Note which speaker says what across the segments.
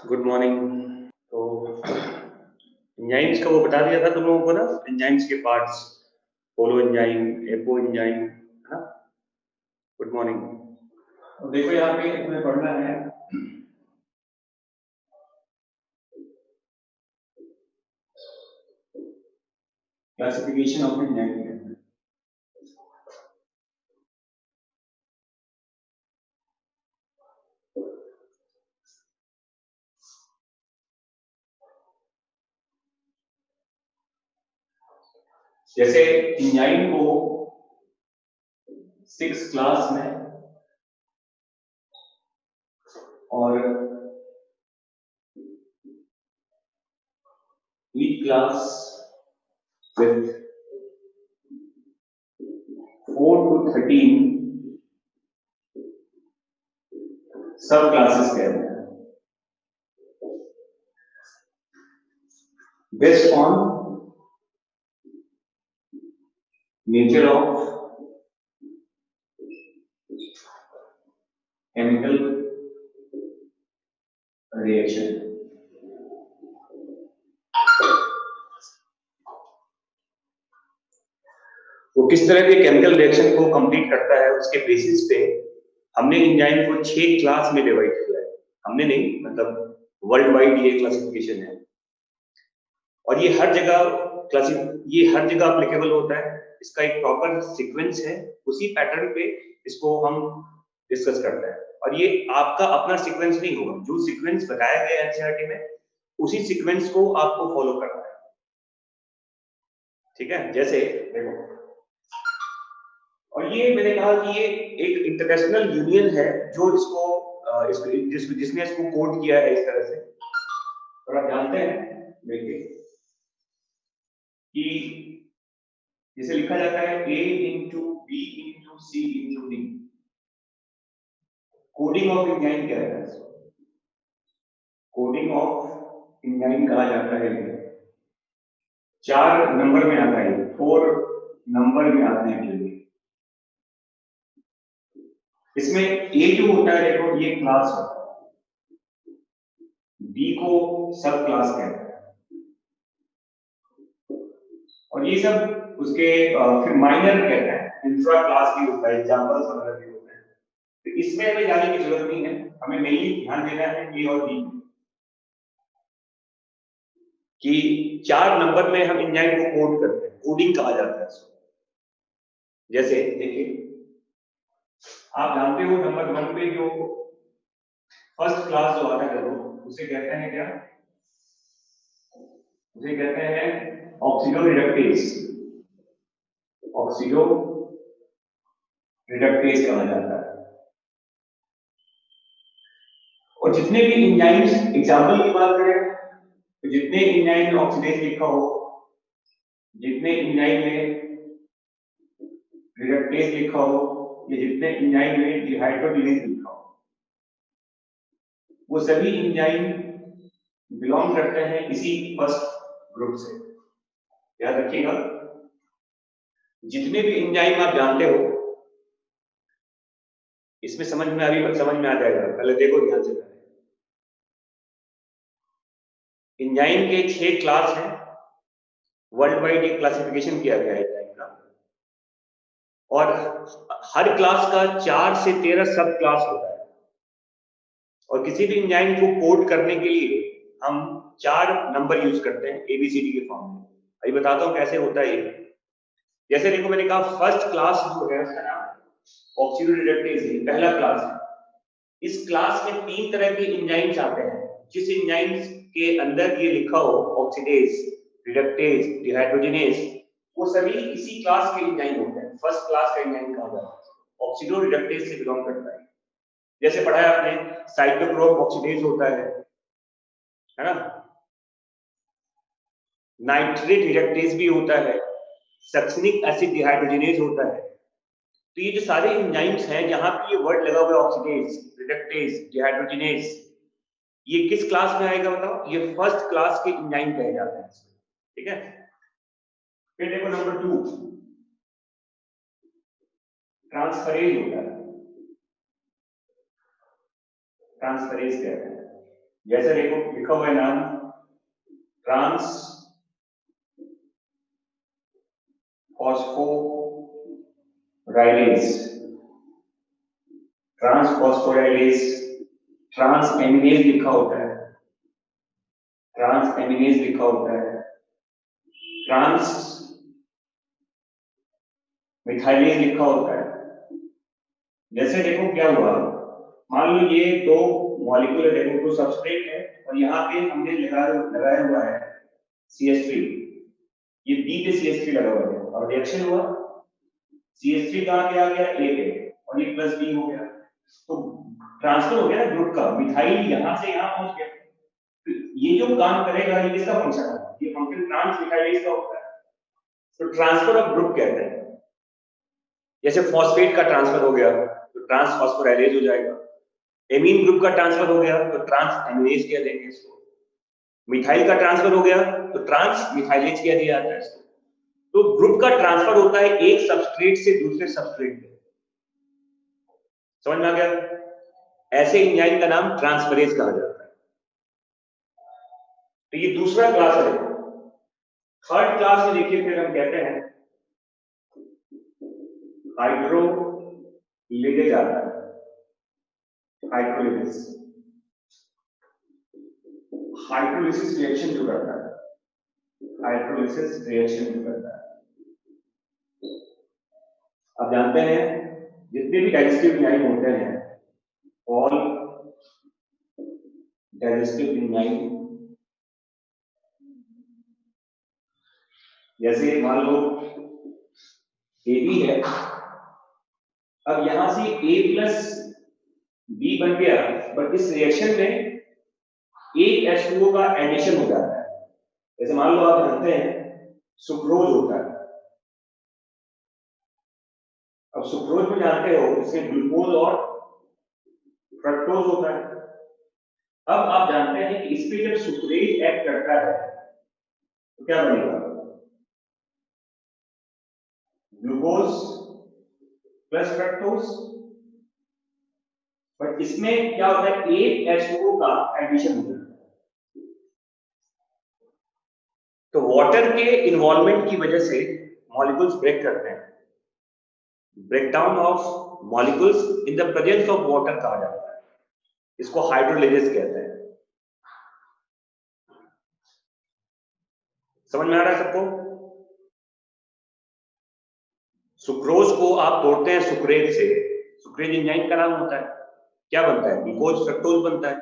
Speaker 1: Good morning. तो enzymes का वो बता दिया था तुम लोगों को ना, एंजाइम्स के पार्ट्स, पोलो एंजाइम, एपो एंजाइम, है ना। Good morning. तो देखो यहाँ पे तुम्हें पढ़ना है क्लासिफिकेशन ऑफ एंजाइम। जैसे एंजाइम को 6 क्लास में और each class with 4 to 13 सब क्लासेस कहते हैं, based on nature of chemical reaction. वो किस तरह के केमिकल रिएक्शन को कंप्लीट करता है उसके बेसिस पे हमने एंजाइम को 6 क्लास में डिवाइड किया है। हमने नहीं, मतलब वर्ल्ड वाइड ये क्लासिफिकेशन है और ये हर जगह अप्लीकेबल होता है। इसका एक प्रॉपर सीक्वेंस है, उसी पैटर्न पे इसको हम डिस्कस करते हैं और ये आपका अपना सीक्वेंस नहीं होगा। जो सीक्वेंस बताया गया है एनसीईआरटी में उसी सीक्वेंस को आपको फॉलो करना है, ठीक है। जैसे देखो, और ये मैंने कहा कि ये एक इंटरनेशनल यूनियन है जो जिसने इसको कोड किया है इस तरह से। और आप जानते हैं देखिए कि जिसे लिखा जाता है A into B into C into D. Coding of enzyme क्या है? कोडिंग ऑफ एंजाइम कहा जाता है। 4 नंबर में आता है, 4 नंबर में आते हैं ये। इसमें ए जो होता है, देखो ये क्लास होता है, बी को सब क्लास कहते हैं और ये सब उसके फिर माइनर कहते हैं, इंफ्रा क्लास भी होता है, एग्जांपल्स वगैरह भी होते हैं। तो इसमें हमें जाने की जरूरत नहीं है, हमें मेनली ध्यान देना है ए और बी कि 4 नंबर में हम एंजाइम को कोड करते हैं, कोडिंग कहा जाता है इसको। जैसे देखिए, आप जानते हो नंबर 1 पे जो फर्स्ट क्लास जो आता है उसे कहते हैं क्या? उसे कहते हैं ऑक्सीडो रिडक्टेज। ऑक्सीडो रिडक्टेज कहा जाता है। और जितने भी एंजाइम्स, एग्जांपल की बात करें तो जितने एंजाइम में ऑक्सीडेज लिखा हो, जितने एंजाइम में रिडक्टेज लिखा हो, या जितने एंजाइम में डिहाइड्रोजिनेज लिखा हो, वो सभी एंजाइम बिलोंग करते हैं इसी फर्स्ट ग्रुप से। याद रखिएगा, जितने भी एंजाइम आप जानते हो, इसमें समझ में आ जाएगा। पहले देखो ध्यान से, एंजाइम के 6 क्लास हैं, वर्ल्ड वाइड एक क्लासिफिकेशन किया गया है एंजाइम का, और हर क्लास का 4 से 13 सब क्लास होता है। और किसी भी एंजाइम को कोड करने के लिए हम 4 नंबर यूज करते हैं एबीसीडी के फॉर्म में। अभी बताता हूं कैसे होता है ये। जैसे देखो, मैंने कहा फर्स्ट क्लास जो है उसका नाम ऑक्सीडो रिडक्टेज है, पहला क्लास है। इस क्लास में 3 तरह के एंजाइम्स आते हैं। जिस एंजाइम्स के अंदर ये लिखा हो ऑक्सीडेज, रिडक्टेज, डिहाइड्रोजिनेज, वो सभी इसी क्लास के एंजाइम होते हैं। फर्स्ट क्लास का एंजाइम कहा जाता है, ऑक्सीडो रिडक्टेज से बिलोंग करता है। जैसे पढ़ा है आपने, साइटोक्रोम ऑक्सीडेज होता है ना, नाइट्रेट रिडक्टेज भी होता है, सक्सिनिक एसिड डिहाइड्रोजिनेज होता है। तो ये जो सारे एंजाइम्स हैं जहां पे ये वर्ड लगा हुआ है ऑक्सीडेज, रिडक्टेज, डिहाइड्रोजिनेज, ये किस क्लास में आएगा बताओ? ये फर्स्ट क्लास के एंजाइम कहे जाते हैं, ठीक है। फिर देखो नंबर 2, ट्रांसफरेज होता है। ट्रांसफरेज कहते हैं। जैसे देखो लिखा हुआ है नाम transphosphorylase, transphosphorylase, transaminase लिखा होता है, ट्रांस एमिनेज लिखा होता है, ट्रांस मिथाइलेज लिखा होता है। जैसे देखो क्या हुआ, मान लो ये दो मॉलिक्यूल है, देखो दो सबस्ट्रेट है और यहाँ पे हमने लगाया हुआ है CH3, ये बी पे CH3 लगा हुआ है और रिएक्शन हुआ, CH3 कहाँ पे आ गया ए पे और ये प्लस बी हो गया, तो ट्रांसफर हो गया ना ग्रुप का, मिथाइल यहाँ से यहाँ पहुंच गया। तो ये जो काम करेगा ये किसका फंक्शन है, ये फंक्शन ट्रांस मिथाइलेज का होता है, तो ट्रांसफर ऑफ ग्रुप कहते हैं। जैसे फॉस्फेट का ट्रांसफर हो गया तो ट्रांस फॉस्फोराइलेज हो जाएगा, एमीन ग्रुप का ट्रांसफर हो गया तो ट्रांस एमिनेज कह देंगे इसको, मिथाइल का ट्रांसफर हो गया तो ट्रांस मिथाइलेज कह दिया जाता है इसको। तो ग्रुप का ट्रांसफर होता है एक सबस्ट्रेट से दूसरे सबस्ट्रेट पे, समझ में आ गया। ऐसे एंजाइम का नाम ट्रांसफरेज कहा जाता है। तो ये दूसरा क्लास है। थर्ड क्लास में देखिए फिर हम कहते हैं हाइड्रोलिसिस आता है, हाइड्रोलिसिस, हाइड्रोलिसिस रिएक्शन जो करता है, हाइड्रोलिसिस रिएक्शन जो करता है। आप जानते हैं जितने भी डाइजेस्टिव एंजाइम होते हैं, ऑल डाइजेस्टिव एंजाइम, जैसे मान लो AB है, अब यहां से A प्लस B बन गया, बट इस रिएक्शन में एक H2O का एडिशन हो जाता है। जैसे मान लो आप जानते हैं सुक्रोज होता है, अब सुक्रोज में जानते हो इसमें ग्लूकोज और फ्रक्टोज होता है। अब आप जानते हैं कि इस पे जब सुक्रेज एक्ट करता है तो क्या बनेगा, ग्लूकोज प्लस फ्रक्टोज, बट इसमें क्या होता है एक H2O का एडिशन होता है। तो वाटर के इन्वॉल्वमेंट की वजह से मॉलिक्यूल्स ब्रेक करते हैं, breakdown of molecules in the presence of water कहा जाता है, इसको हाइड्रोलिसिस कहते हैं। समझ में आ रहा है सबको। सुक्रोज को आप तोड़ते हैं सुक्रेज से, सुक्रेज एंजाइम का नाम होता है, क्या बनता है, ग्लूकोज फ्रक्टोज बनता है।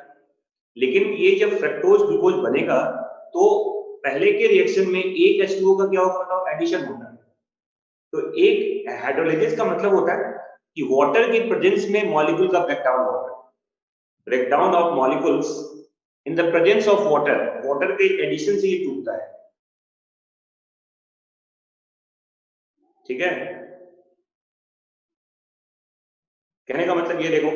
Speaker 1: लेकिन ये जब फ्रक्टोज ग्लूकोज बनेगा तो पहले के रिएक्शन में एक H2O का क्या होगा, एडिशन होता है। तो एक हाइड्रोलिसिस का मतलब होता है कि वाटर की प्रेजेंस में मॉलिक्यूल का ब्रेकडाउन होता है, breakdown of molecules in the presence of water, water के एडिशन से ये टूटता है, ठीक है। कहने का मतलब ये देखो,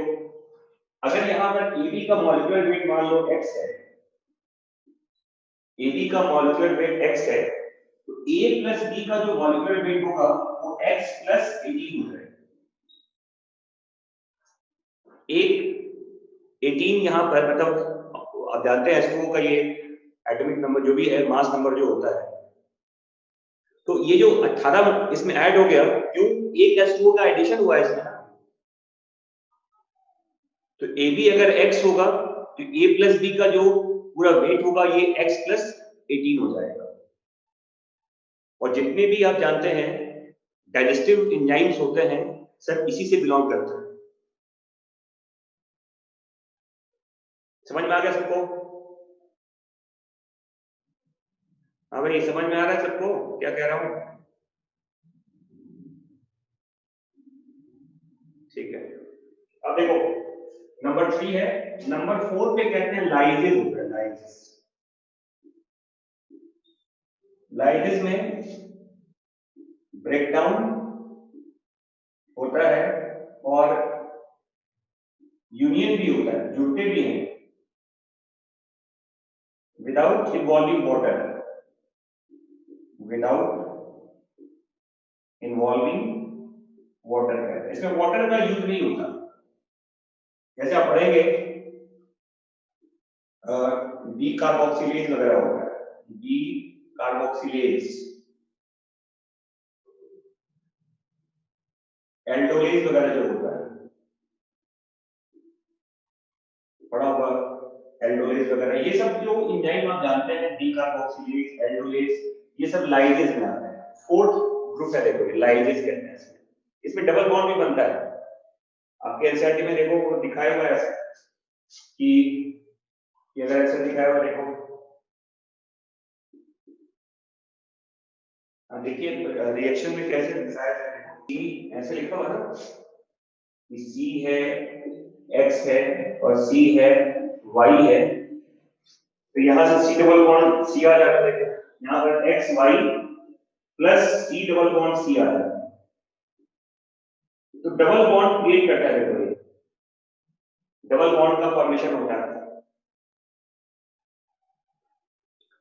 Speaker 1: अगर यहां पर AB का मॉलिक्यूलर वेट मान लो x है, AB का मॉलिक्यूलर वेट x है, तो A प्लस B का जो मॉलिक्यूलर वेट होगा वो x प्लस 18 हो जाएगा। एक 18 यहां पर मतलब आप जानते हैं H2O का ये एटॉमिक नंबर जो भी है, मास नंबर जो होता है, तो ये जो 18 इसमें ऐड हो गया, क्यों, एक H2O का एडिशन हुआ है इसमें ना। तो AB अगर x होगा तो A प्लस B का जो पूरा वेट होगा ये x प्लस 18 हो जाएगा। और जितने भी आप जानते हैं डाइजेस्टिव एंजाइम्स होते हैं सब इसी से बिलोंग करते हैं। समझ में आ गया सबको। हाँ भाई, समझ में आ रहा है सबको क्या कह रहा हूं, ठीक है। अब देखो नंबर 3 है, नंबर 4 पे कहते हैं लाइजेज होता है, लाइजेज। लाइजेज में ब्रेकडाउन होता है और यूनियन भी होता है, जुड़ते भी हैं without involving water, without involving water कहते हैं। इसमें वाटर का यूज नहीं होता। जैसे आप पढ़ेंगे डी कार्बोक्सिलेज वगैरह होता है, डी कार्बोक्सिलेज, एल्डोलेज वगैरह जो होता है, पढ़ा होगा एल्डोलेज वगैरह, ये सब जो एंजाइम आप जानते हैं, डी कार्बोक्सिलेज, एल्डोलेज, ये सब लाइजेज में आते हैं। फोर्थ ग्रुप है, देखो लाइजेज कहते हैं इसमें। इसमें डबल बॉन्ड भी बनता है। आपके एनसीईआरटी में देखो वो दिखाया हुआ है ऐसा कि अगर ऐसा दिखाया हुआ देखो, देखिए रिएक्शन में कैसे दिखाया है, सी ऐसे लिखा हुआ ना कि सी है, एक्स है और सी है, वाई है, तो यहां से सी डबल बॉन्ड सी आ जाता है, देखो यहां पर X Y plus C double bond C आ जाता है, तो डबल बॉन्ड क्रिएट करता है, देखो ये डबल बॉन्ड का फॉर्मेशन होता है।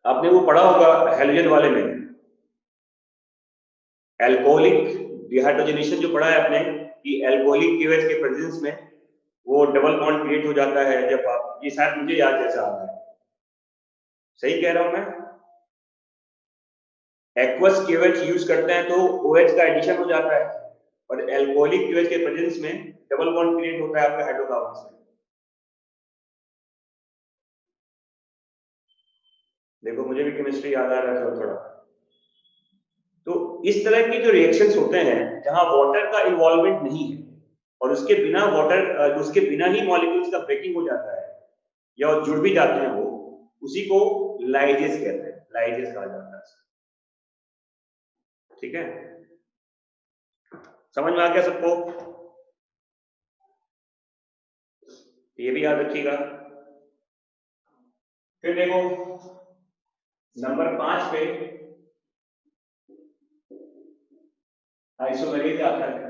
Speaker 1: आपने वो पढ़ा होगा हेलोजन वाले में, एल्कोहलिक डिहाइड्रोजनेशन जो पढ़ा है आपने कि एल्कोहलिक केओएच के प्रेजेंस में वो डबल बॉन्ड क्रिएट हो जाता है जब आप, ये शायद मुझे याद जैसा आ रहा है, सही कह रहा हूं मैं? एक्वस केओएच यूज करते हैं तो ओएच का एडिशन हो जाता है, और एल्कोहलिक केओएच के प्रेजेंस में डबल बॉन्ड क्रिएट होता है आपके हाइड्रोकार्बन्स में। देखो मुझे भी केमिस्ट्री याद आ रहा है थोड़ा थोड़ा। तो इस तरह के जो रिएक्शंस होते हैं जहां वाटर का इन्वॉल्वमेंट नहीं है और उसके बिना उसके बिना ही मॉलिक्यूल्स का ब्रेकिंग हो जाता है या जुड़ भी जाते हैं, वो उसी को लाइजेस कहते हैं, लाइजेस कहा जाता है। ठीक है, समझ में आ गया सबको? ये भी याद रखिएगा। फिर देखो नंबर 5 पे आइसोमेरेज आता है।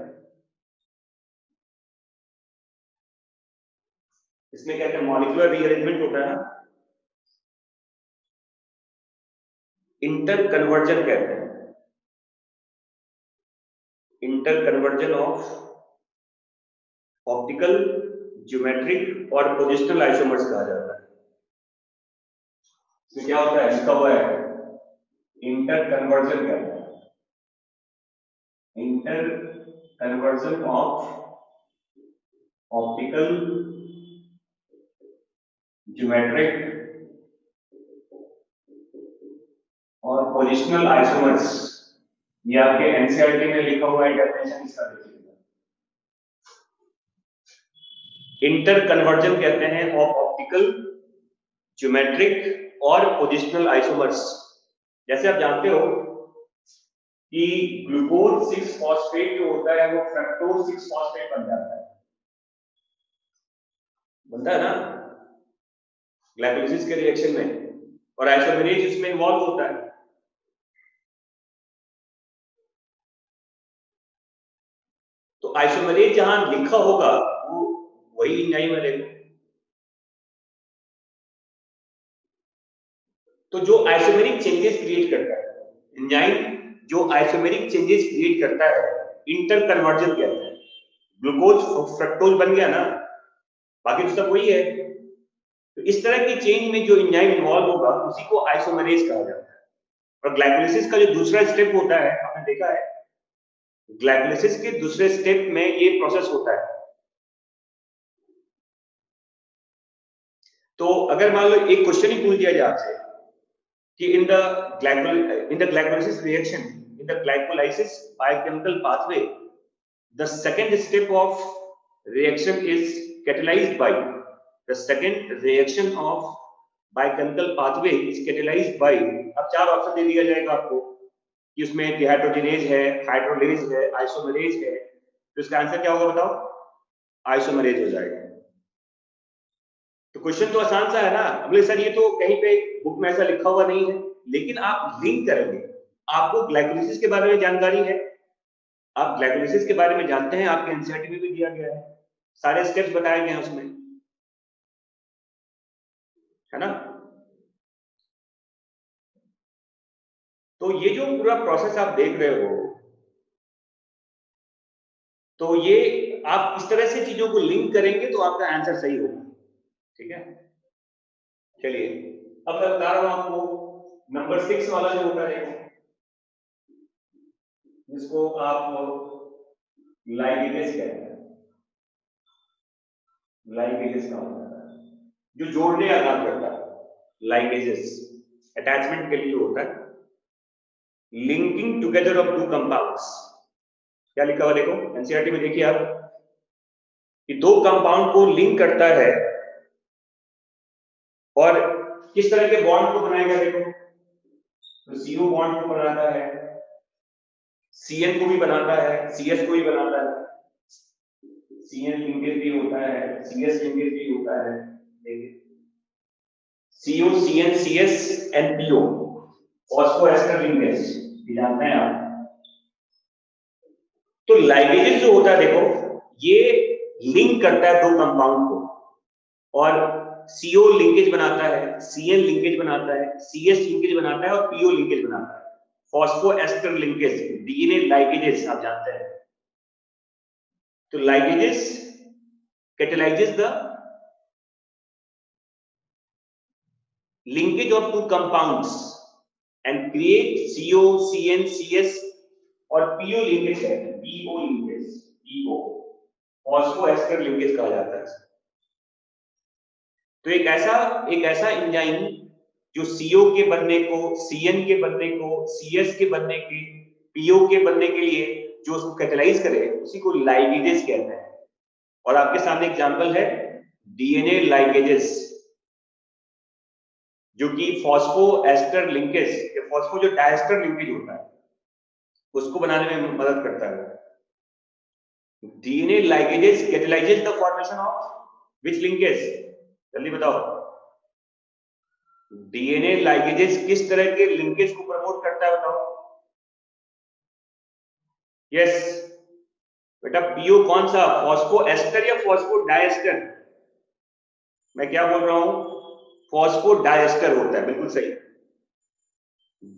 Speaker 1: इसमें क्या कहते हैं, मॉलिक्यूलर रीअरेंजमेंट होता है ना, इंटर कन्वर्जन कहते हैं, inter conversion of optical, geometric और पोजिशनल आइसोमर्स कहा जाता है। तो क्या होता है, लिखा हुआ है इंटर कन्वर्जन कहते हैं, inter conversion of optical, geometric और पोजिशनल आइसोमर्स। ये आपके एनसीईआरटी में लिखा हुआ है, डेफिनेशन इसका देखिएगा। इंटर कन्वर्जन कहते हैं ऑफ ऑप्टिकल, ज्योमेट्रिक और पोजिशनल आइसोमर्स। जैसे आप जानते हो कि ग्लूकोज 6 फॉस्फेट जो होता है वो फ्रक्टोज 6 फॉस्फेट बन जाता है, बनता है ना ग्लाइकोलिसिस के रिएक्शन में, और आइसोमेरेज इसमें इन्वॉल्व होता है। तो आइसोमेरेज जहां लिखा होगा वो वही एंजाइम है, देखो। तो जो आइसोमेरिक चेंजेस क्रिएट करता है एंजाइम, जो आइसोमेरिक चेंजेस क्रिएट करता है, इंटर कन्वर्जन कहते हैं। ग्लूकोज फ्रक्टोज बन गया ना, बाकी तो सब वही है। तो इस तरह की चेंज में जो एंजाइम इन्वॉल्व होगा उसी को आइसोमेरेज कहा जाता है। और ग्लाइकोलिसिस का जो दूसरा स्टेप होता है, आपने देखा है ग्लाइकोलिसिस के दूसरे स्टेप में ये प्रोसेस होता है। तो अगर मान लो एक क्वेश्चन ही पूछ दिया जाए आपसे कि in the glycolysis reaction, in the glycolysis biochemical pathway, the second step of reaction is catalyzed by, the second reaction of biochemical pathway is catalyzed by, अब 4 ऑप्शन दे दिया जाएगा आपको कि उसमें डिहाइड्रोजनेज है, हाइड्रोलेज है, आइसोमेरेज है, तो इसका आंसर क्या होगा बताओ? आइसोमेरेज हो जाएगा। तो क्वेश्चन तो आसान सा है ना। अगले सर ये तो कहीं पे बुक में ऐसा लिखा हुआ नहीं है, लेकिन आप लिंक करेंगे। आपको ग्लाइकोलिसिस के बारे में जानकारी है, आप ग्लाइकोलिसिस के बारे में जानते हैं, आपके एनसीईआरटी में भी दिया गया है, सारे स्टेप्स बताए गए हैं उसमें, है ना। तो ये जो पूरा प्रोसेस आप देख रहे हो, तो ये आप इस तरह से चीजों को लिंक करेंगे तो आपका आंसर सही होगा। ठीक है, चलिए अब मैं बता रहा हूं आपको नंबर 6 वाला जो होता है, जिसको आप लाइगेजेस कहते हैं। लाइगेजेस का होता है जो जोड़ने का काम करता है। लाइगेजेस अटैचमेंट के लिए होता है। Linking together of two compounds. क्या लिखा हुआ देखो एनसीईआरटी में, देखिए आप कि दो कंपाउंड को लिंक करता है और किस तरह के बॉन्ड को बनाएगा देखो, तो सीओ बॉन्ड को बनाता है, सीएन को भी बनाता है, सीएस को भी बनाता है, सीएन लिंकेज भी होता है, सीएस लिंकेज भी होता है। देखिए CO CN CS NPO phosphoester linkage भी जानते हैं आप। तो लाइगेज जो होता है देखो, ये लिंक करता है दो कंपाउंड को और सीओ लिंकेज बनाता है, सीएन लिंकेज बनाता है, सीएस लिंकेज बनाता है और पीओ लिंकेज बनाता है। फॉस्फोएस्टर लिंकेज, डीएनए लाइगेजेस आप जानते हैं। तो ligases catalyzes the linkage of two compounds and create CO, CN, CS और PO लिंकेज है, PO linkage, PO phosphoester linkage कहा जाता है। तो एक ऐसा एंजाइम जो CO के बनने को, CN के बनने को, CS के बनने के, PO के बनने के लिए जो उसको कैटेलाइज करे, उसी को लाइगेजेस कहते हैं। और आपके सामने एग्जांपल है डीएनए लाइगेजेस, जो कि फॉस्फोएस्टर लिंकेज या फॉस्फो जो डायस्टर लिंकेज होता है उसको बनाने में मदद करता है। DNA ligases catalyses the formation of which linkage, जल्दी बताओ। डीएनए लाइगेजेस किस तरह के लिंकेज को प्रमोट करता है बताओ। यस बेटा, पीओ कौन सा, फॉस्फोएस्टर या फॉस्फो डायस्टर? मैं क्या बोल रहा हूं, फॉस्फो डायस्टर होता है, बिल्कुल सही।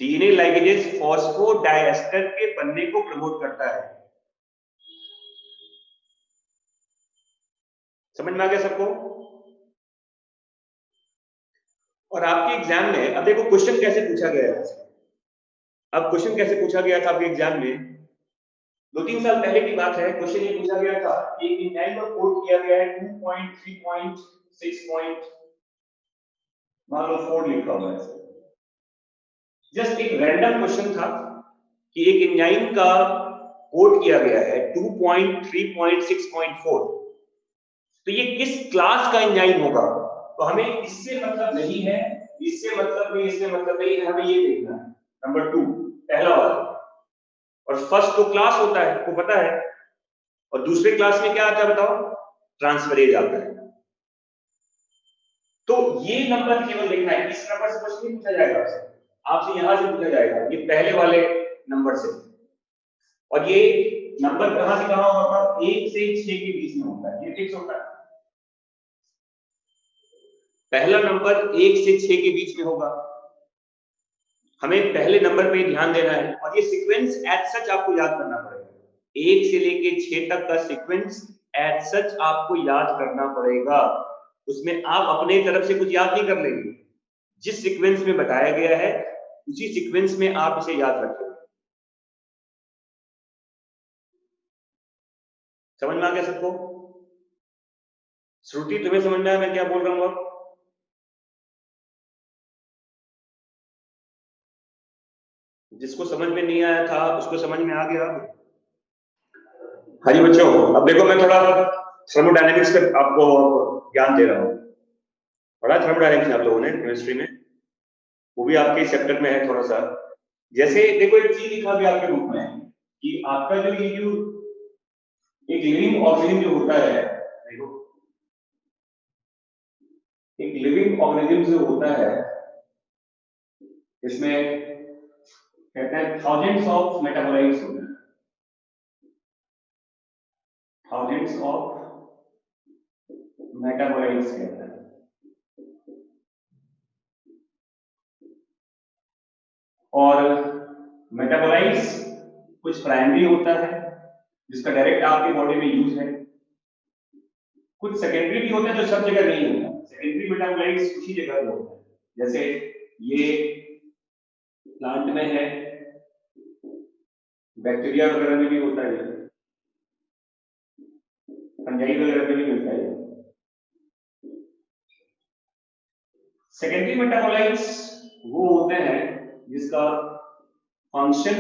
Speaker 1: डीएनए लाइगेजेस फॉस्फो डायस्टर के बनने को प्रमोट करता है। समझ में आ गया सबको? और आपके एग्जाम में अब देखो क्वेश्चन कैसे पूछा गया है। अब क्वेश्चन कैसे पूछा गया था आपके एग्जाम में, 2-3 साल पहले की बात है। क्वेश्चन ये पूछा गया था कि एक एंजाइम को कोड किया गया है 2.3.6 मान लो 4 लिखा हुआ है। जस्ट एक रैंडम क्वेश्चन था कि एक एंजाइम का कोड किया गया है 2.3.6.4, तो ये किस क्लास का एंजाइम होगा। तो हमें इससे मतलब नहीं है, इससे मतलब नहीं, इससे मतलब नहीं है, हमें ये देखना है नंबर 2 पहला वाला। और फर्स्ट तो क्लास होता है, आपको पता है, और दूसरे क्लास में क्या आता है बताओ, ट्रांसफरेज आता है। तो ये नंबर केवल देखना है, इस नंबर से कुछ नहीं पूछा जाएगा आपसे यहां से पूछा जाएगा, ये पहले वाले नंबर से। और ये नंबर कहां से कहां होगा, 1 से 6 के बीच में होता है, ये फिक्स होता है। पहला नंबर 1 से 6 के बीच में होगा, हमें पहले नंबर पे ध्यान देना है। और ये सीक्वेंस एज सच आपको याद करना पड़ेगा, 1 से लेके 6 तक का सीक्वेंस एज सच आपको याद करना पड़ेगा। उसमें आप अपने तरफ से कुछ याद नहीं कर लेंगे, जिस सीक्वेंस में बताया गया है उसी सीक्वेंस में आप इसे याद रखेंगे। समझ में आ गया सबको? श्रुति तुम्हें समझ में आया मैं क्या बोल रहा हूं अब? जिसको समझ में नहीं आया था उसको समझ में आ गया? हाँ जी बच्चों, अब देखो मैं थोड़ा थर्मोडायनेमिक्स पे आपको ज्ञान दे रहा हूँ। पढ़ा थर्मोडायनेमिक्स आप लोगों ने केमिस्ट्री में, वो भी आपके चैप्टर में है थोड़ा सा। जैसे देखो एक चीज लिखा गया आपके बुक में कि आपका जो ये जो एक लिविंग ऑर्गेनिज्म जो होता है, देखो एक लिविंग ऑर्गेनिज्म जो होता है, इसमें कहते हैं थाउजेंड्स ऑफ मेटाबोलाइट्स होते हैं, थाउजेंड्स ऑफ मेटाबोलाइट्स कहते हैं। और मेटाबोलाइट्स कुछ प्राइमरी होता है जिसका डायरेक्ट आपके बॉडी में यूज है, कुछ सेकेंडरी भी होता है जो सब जगह नहीं होता। सेकेंडरी मेटाबोलाइट्स कुछ ही जगह पे होता है, जैसे ये प्लांट में है, बैक्टीरिया वगैरह में भी होता है, फंजाई वगैरह में भी मिलता है। सेकेंडरी मेटाबोलाइट्स वो होते हैं जिसका फंक्शन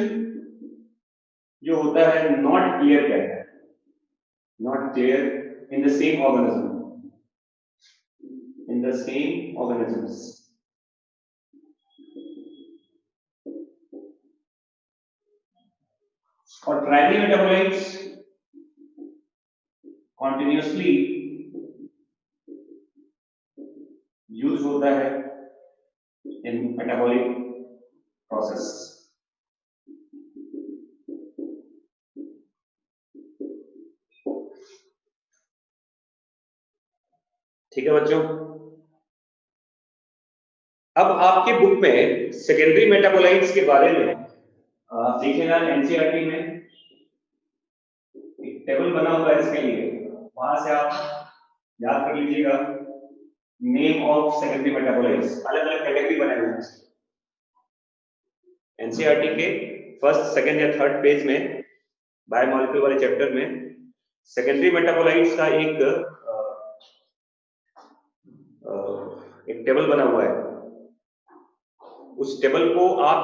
Speaker 1: जो होता है नॉट क्लियर कहते हैं, not clear in the same organism, in the same organisms. और प्राइमरी मेटाबोलाइट्स कॉन्टिन्यूसली यूज होता है इन मेटाबॉलिक प्रोसेस। ठीक है बच्चों, अब आपके बुक में सेकेंडरी मेटाबोलाइट्स के बारे में देखिएगा, एनसीईआरटी में एक टेबल बना हुआ है इसके लिए, वहां से आप याद कर लीजिएगा नेम ऑफ सेकेंडरी मेटाबोलाइट्स, अलग अलग कैटेगरी बनाए हुए हैं एनसीईआरटी के फर्स्ट, सेकंड या थर्ड पेज में बायोमोलिक्यूल वाले चैप्टर में सेकेंडरी मेटाबोलाइट्स का एक टेबल बना हुआ है। उस टेबल को आप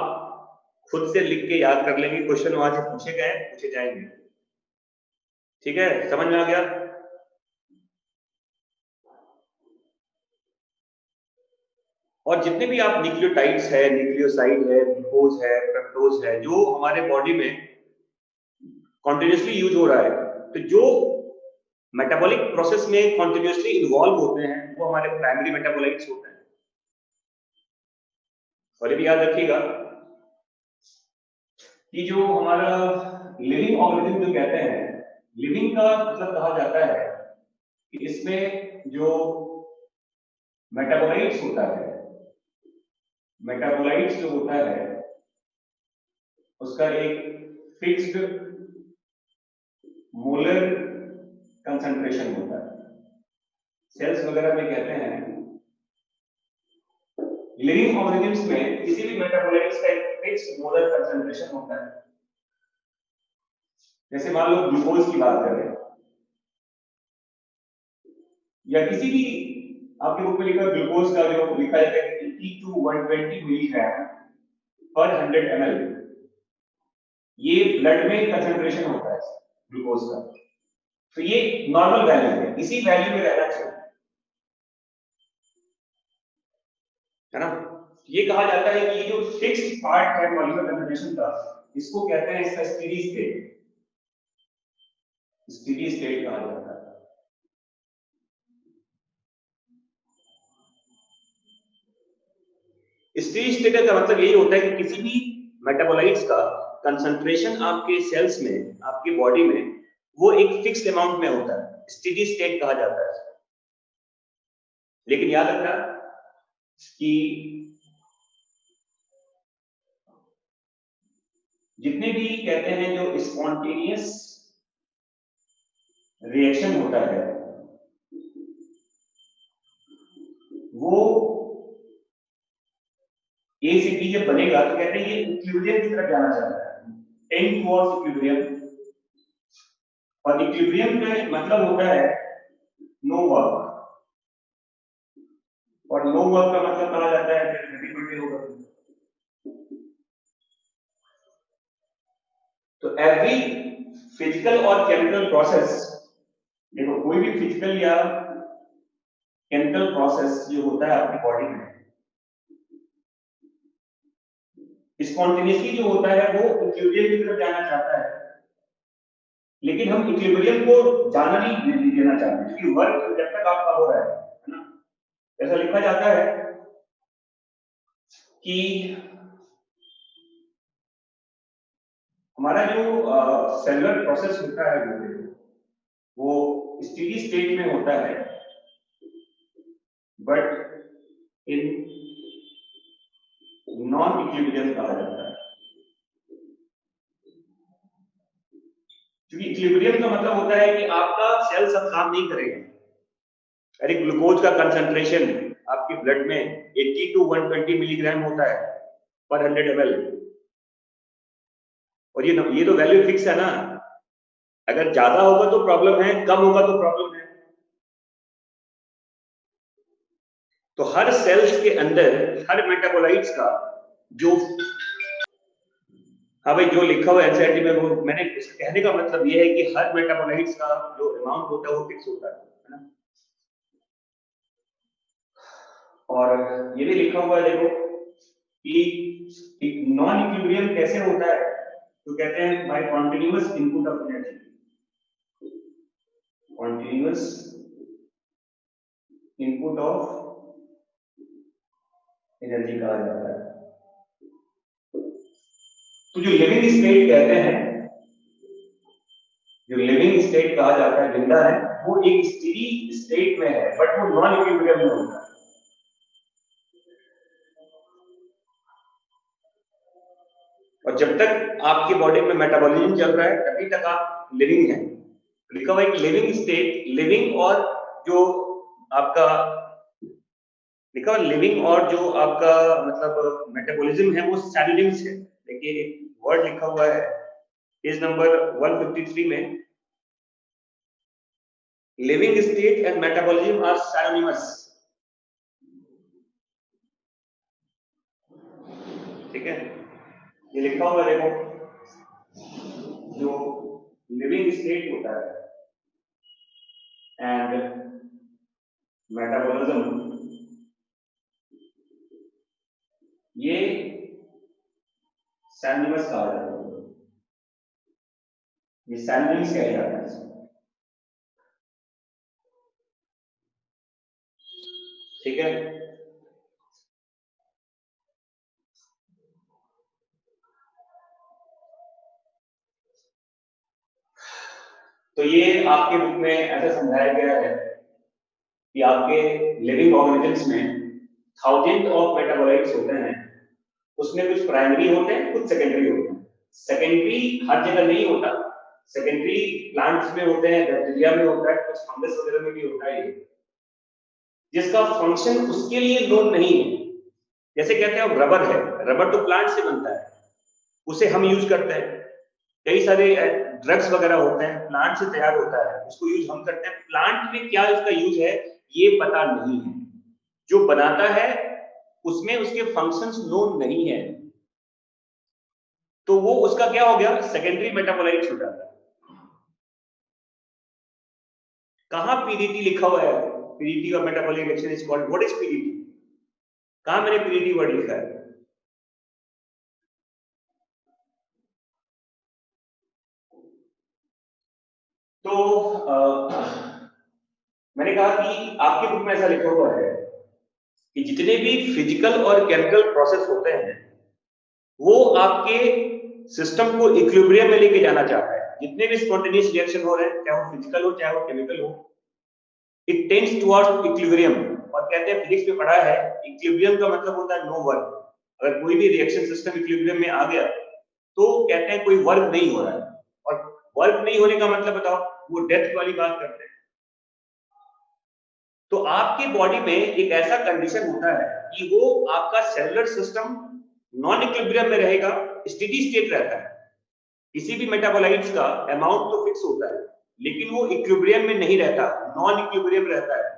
Speaker 1: खुद से लिख के याद कर लेंगे, क्वेश्चन वहां से पूछे जाएंगे। ठीक है, समझ में आ गया? और जितने भी आप न्यूक्लियोटाइड्स है, न्यूक्लियोसाइड है, ग्लूकोज है, फ्रक्टोज है, जो हमारे बॉडी में कॉन्टिन्यूसली यूज हो रहा है, तो जो मेटाबॉलिक प्रोसेस में कॉन्टिन्यूसली इन्वॉल्व होते हैं वो हमारे प्राइमरी मेटाबोलाइट्स होते हैं। और ये भी याद रखिएगा कि जो हमारा लिविंग ऑर्गेनिज्म जो कहते हैं, लिविंग का मतलब कहा जाता है कि इसमें जो मेटाबोलाइट्स होता है, मेटाबोलाइट्स जो होता है उसका एक फिक्स्ड मोलर कंसंट्रेशन होता है। सेल्स वगैरह में कहते हैं, लिविंग ऑर्गेनिज्म्स में किसी भी मेटाबोलाइट्स का एक फिक्स्ड मोलर कंसंट्रेशन होता है। जैसे मान लो ग्लूकोज की बात करें, या किसी भी आपके बुक में लिखा ग्लूकोज का जो लिखा जाता है 80 to 120 मिलीग्राम पर 100 ml, ये ब्लड में कंसंट्रेशन होता है ग्लूकोज का। तो ये नॉर्मल वैल्यू है, इसी वैल्यू में रहना चाहिए, है ना? ये कहा जाता है कि जो फिक्स्ड पार्ट है मॉलिक्यूलर कंसंट्रेशन का, इसको कहते हैं इसका स्टेडी स्टेट, स्टेडी स्टेट कहा जाता है। स्टेडी स्टेट का मतलब यही होता है कि किसी भी मेटाबोलाइट्स का कंसंट्रेशन आपके सेल्स में, आपकी बॉडी में, वो एक फिक्स्ड अमाउंट में होता है, स्टेडी स्टेट कहा जाता है। लेकिन याद रखना कि जितने भी कहते हैं जो स्पॉन्टेनियस रिएक्शन होता है, वो ए से बी जब बनेगा तो कहते हैं ये इक्विलिब्रियम की तरफ जाना चाहता है, टेंड टुवर्ड्स इक्विलिब्रियम। और इक्विलिब्रियम का मतलब होता है नो वर्क, और नो वर्क का मतलब कहा जाता है फिर हेवी मेटल होगा। तो एवरी फिजिकल और केमिकल प्रोसेस, देखो कोई भी फिजिकल या केमिकल प्रोसेस जो होता है आपकी बॉडी में, स्पॉन्टेनियसली जो होता है वो इक्विलिब्रियम की तरफ जाना चाहता है, लेकिन हम इक्विलिब्रियम को जाना नहीं देना चाहते, क्योंकि वर्क जब तक आपका हो रहा है ना, ऐसा लिखा जाता है कि हमारा जो सेलुलर प्रोसेस होता है वो स्टेडी स्टेट में होता है, बट इन नॉन इक्विलिब्रियम कहा जाता है। क्योंकि इक्विलिब्रियम का मतलब होता है कि आपका सेल सब काम नहीं करेगा, अरे ग्लूकोज का कंसंट्रेशन आपके ब्लड में 80 टू 120 मिलीग्राम होता है पर 100 ml, और ये तो वैल्यू फिक्स है ना। अगर ज्यादा होगा तो प्रॉब्लम है, कम होगा तो प्रॉब्लम है। तो हर सेल्स के अंदर हर मेटाबोलाइट्स का जो, हाँ भाई, जो लिखा हुआ एनसीईआरटी में, वो मैंने कहने का मतलब ये है कि हर मेटाबोलाइट्स का जो अमाउंट होता है वो फिक्स होता है ना। और ये भी लिखा हुआ है देखो कि नॉन इक्विलिब्रियम कैसे होता है, तो कहते हैं by continuous input of energy, continuous input of energy कहा जाता है। तो जो लिविंग स्टेट कहते हैं, जो लिविंग स्टेट कहा जाता है, जिंदा है, वो एक स्टेडी स्टेट में है, बट वो नॉन इक्विलिब्रियम में होता है। और जब तक आपकी बॉडी में मेटाबॉलिज्म चल रहा है तभी तक आप लिविंग है। लिखा हुआ एक लिविंग स्टेट, लिविंग और जो आपका लिखा हुआ लिविंग और जो आपका मतलब मेटाबॉलिज्म है वो सिनोनिम्स है। देखिए वर्ड लिखा हुआ है पेज नंबर 153 में, living state and metabolism are synonymous. ठीक है, ये लिखा हुआ देखो, जो लिविंग स्टेट होता है एंड मेटाबॉलिज्म, ये सिनोनिमस कहा जाता है, ये सिनोनिम्स कहे जाते हैं। ठीक है, तो ये आपके बुक में ऐसा समझाया गया है कि आपके लिविंग ऑर्गेनिजम्स में थाउजेंड ऑफ मेटाबोलाइट्स होते हैं, उसमें कुछ प्राइमरी होते हैं, कुछ सेकेंडरी होते हैं। सेकेंडरी हर जगह नहीं होता, सेकेंडरी प्लांट्स में होते हैं, बैक्टीरिया में होता है, कुछ फंगस वगैरह में भी होता है, जिसका फंक्शन उसके लिए नोन नहीं है। जैसे कहते हैं रबर है, रबर तो प्लांट से बनता है, उसे हम यूज करते हैं। कई सारे ड्रग्स वगैरह होते हैं, प्लांट से तैयार होता है, उसको यूज हम करते हैं। प्लांट में क्या इसका यूज है ये पता नहीं है, जो बनाता है उसमें उसके फंक्शंस नोन नहीं है, तो वो उसका क्या हो गया, सेकेंडरी मेटाबोलाइट हो जाता है। कहां पीडीटी लिखा हुआ है, पीडीटी का metabolic reaction is called, what is PDT, कहां मैंने पीडीटी वर्ड लिखा है? तो मैंने कहा कि आपके बुक में ऐसा लिखा हुआ है कि जितने भी फिजिकल और केमिकल प्रोसेस होते हैं वो आपके सिस्टम को इक्विलिब्रियम में लेके जाना चाहता है। जितने भी स्पॉन्टेनियस रिएक्शन हो रहे हैं, चाहे वो फिजिकल हो चाहे वो केमिकल हो, इट टेंड्स टुवर्ड्स इक्विलिब्रियम। और कहते हैं, फिजिक्स में पढ़ा है, इक्विलिब्रियम का मतलब होता है नो वर्क। अगर कोई भी रिएक्शन सिस्टम इक्विलिब्रियम में आ गया तो कहते हैं कोई वर्क नहीं हो रहा है। और वर्क नहीं होने का मतलब बताओ, वो डेथ वाली बात करते हैं। तो आपके बॉडी में एक ऐसा कंडीशन होता है कि वो आपका सेलुलर सिस्टम नॉन इक्विलिब्रियम में रहेगा, स्टेडी स्टेट रहता है। किसी भी मेटाबोलाइट्स का अमाउंट तो फिक्स होता है, लेकिन वो इक्विलिब्रियम में नहीं रहता, नॉन इक्विलिब्रियम रहता है,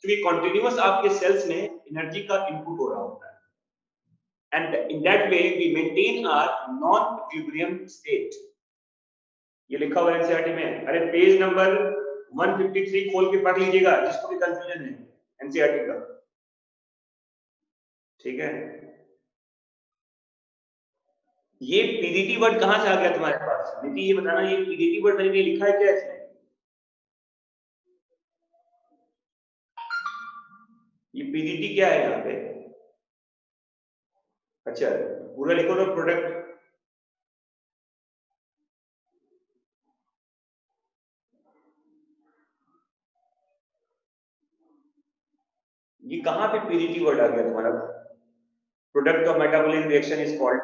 Speaker 1: क्योंकि कॉन्टिन्यूअस आपके सेल्स में एनर्जी का इनपुट हो रहा होता है। And in that way we maintain our non equilibrium state. ये लिखा हुआ है एनसीईआरटी में, अरे पेज नंबर 153 खोल के पढ़ लीजिएगा जिसको भी कंफ्यूजन है एनसीईआरटी का। ठीक है, ये पीडीटी वर्ड कहां से आ गया तुम्हारे पास? नीति ये बताना, ये पीडीटी वर्ड मैंने लिखा है क्या इसमें? ये पीडीटी क्या है यहाँ पे? अच्छा, पूरा लिखो ना, प्रोडक्ट। ये कहां पे पीडीटी वर्ड आ गया तुम्हारा? Product of metabolic reaction is called,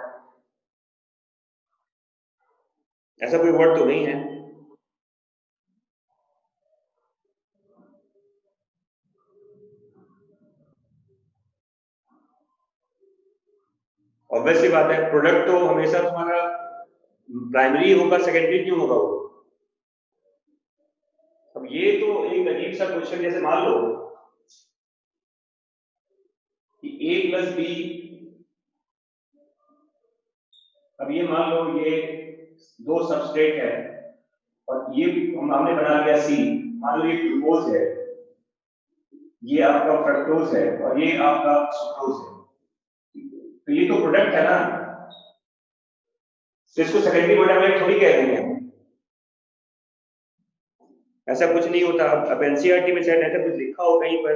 Speaker 1: ऐसा कोई वर्ड तो नहीं है। ऑब्वियसली बात है, प्रोडक्ट तो हमेशा तुम्हारा प्राइमरी होगा, सेकेंडरी क्यों होगा वो? अब ये तो एक अजीब सा क्वेश्चन, जैसे मान लो कि ए प्लस बी, अब ये मान लो ये दो सबस्ट्रेट है और ये हमने बना लिया सी, मान लो ये ग्लूकोज है, ये आपका फ्रक्टोज है और ये आपका सुक्रोज है, तो ये तो प्रोडक्ट है ना, तो इसको सेकेंडरी मेटाबोलाइट थोड़ी कह देंगे हम। ऐसा कुछ नहीं होता। अब एनसीईआरटी में शायद ऐसा कुछ लिखा हो कहीं पर,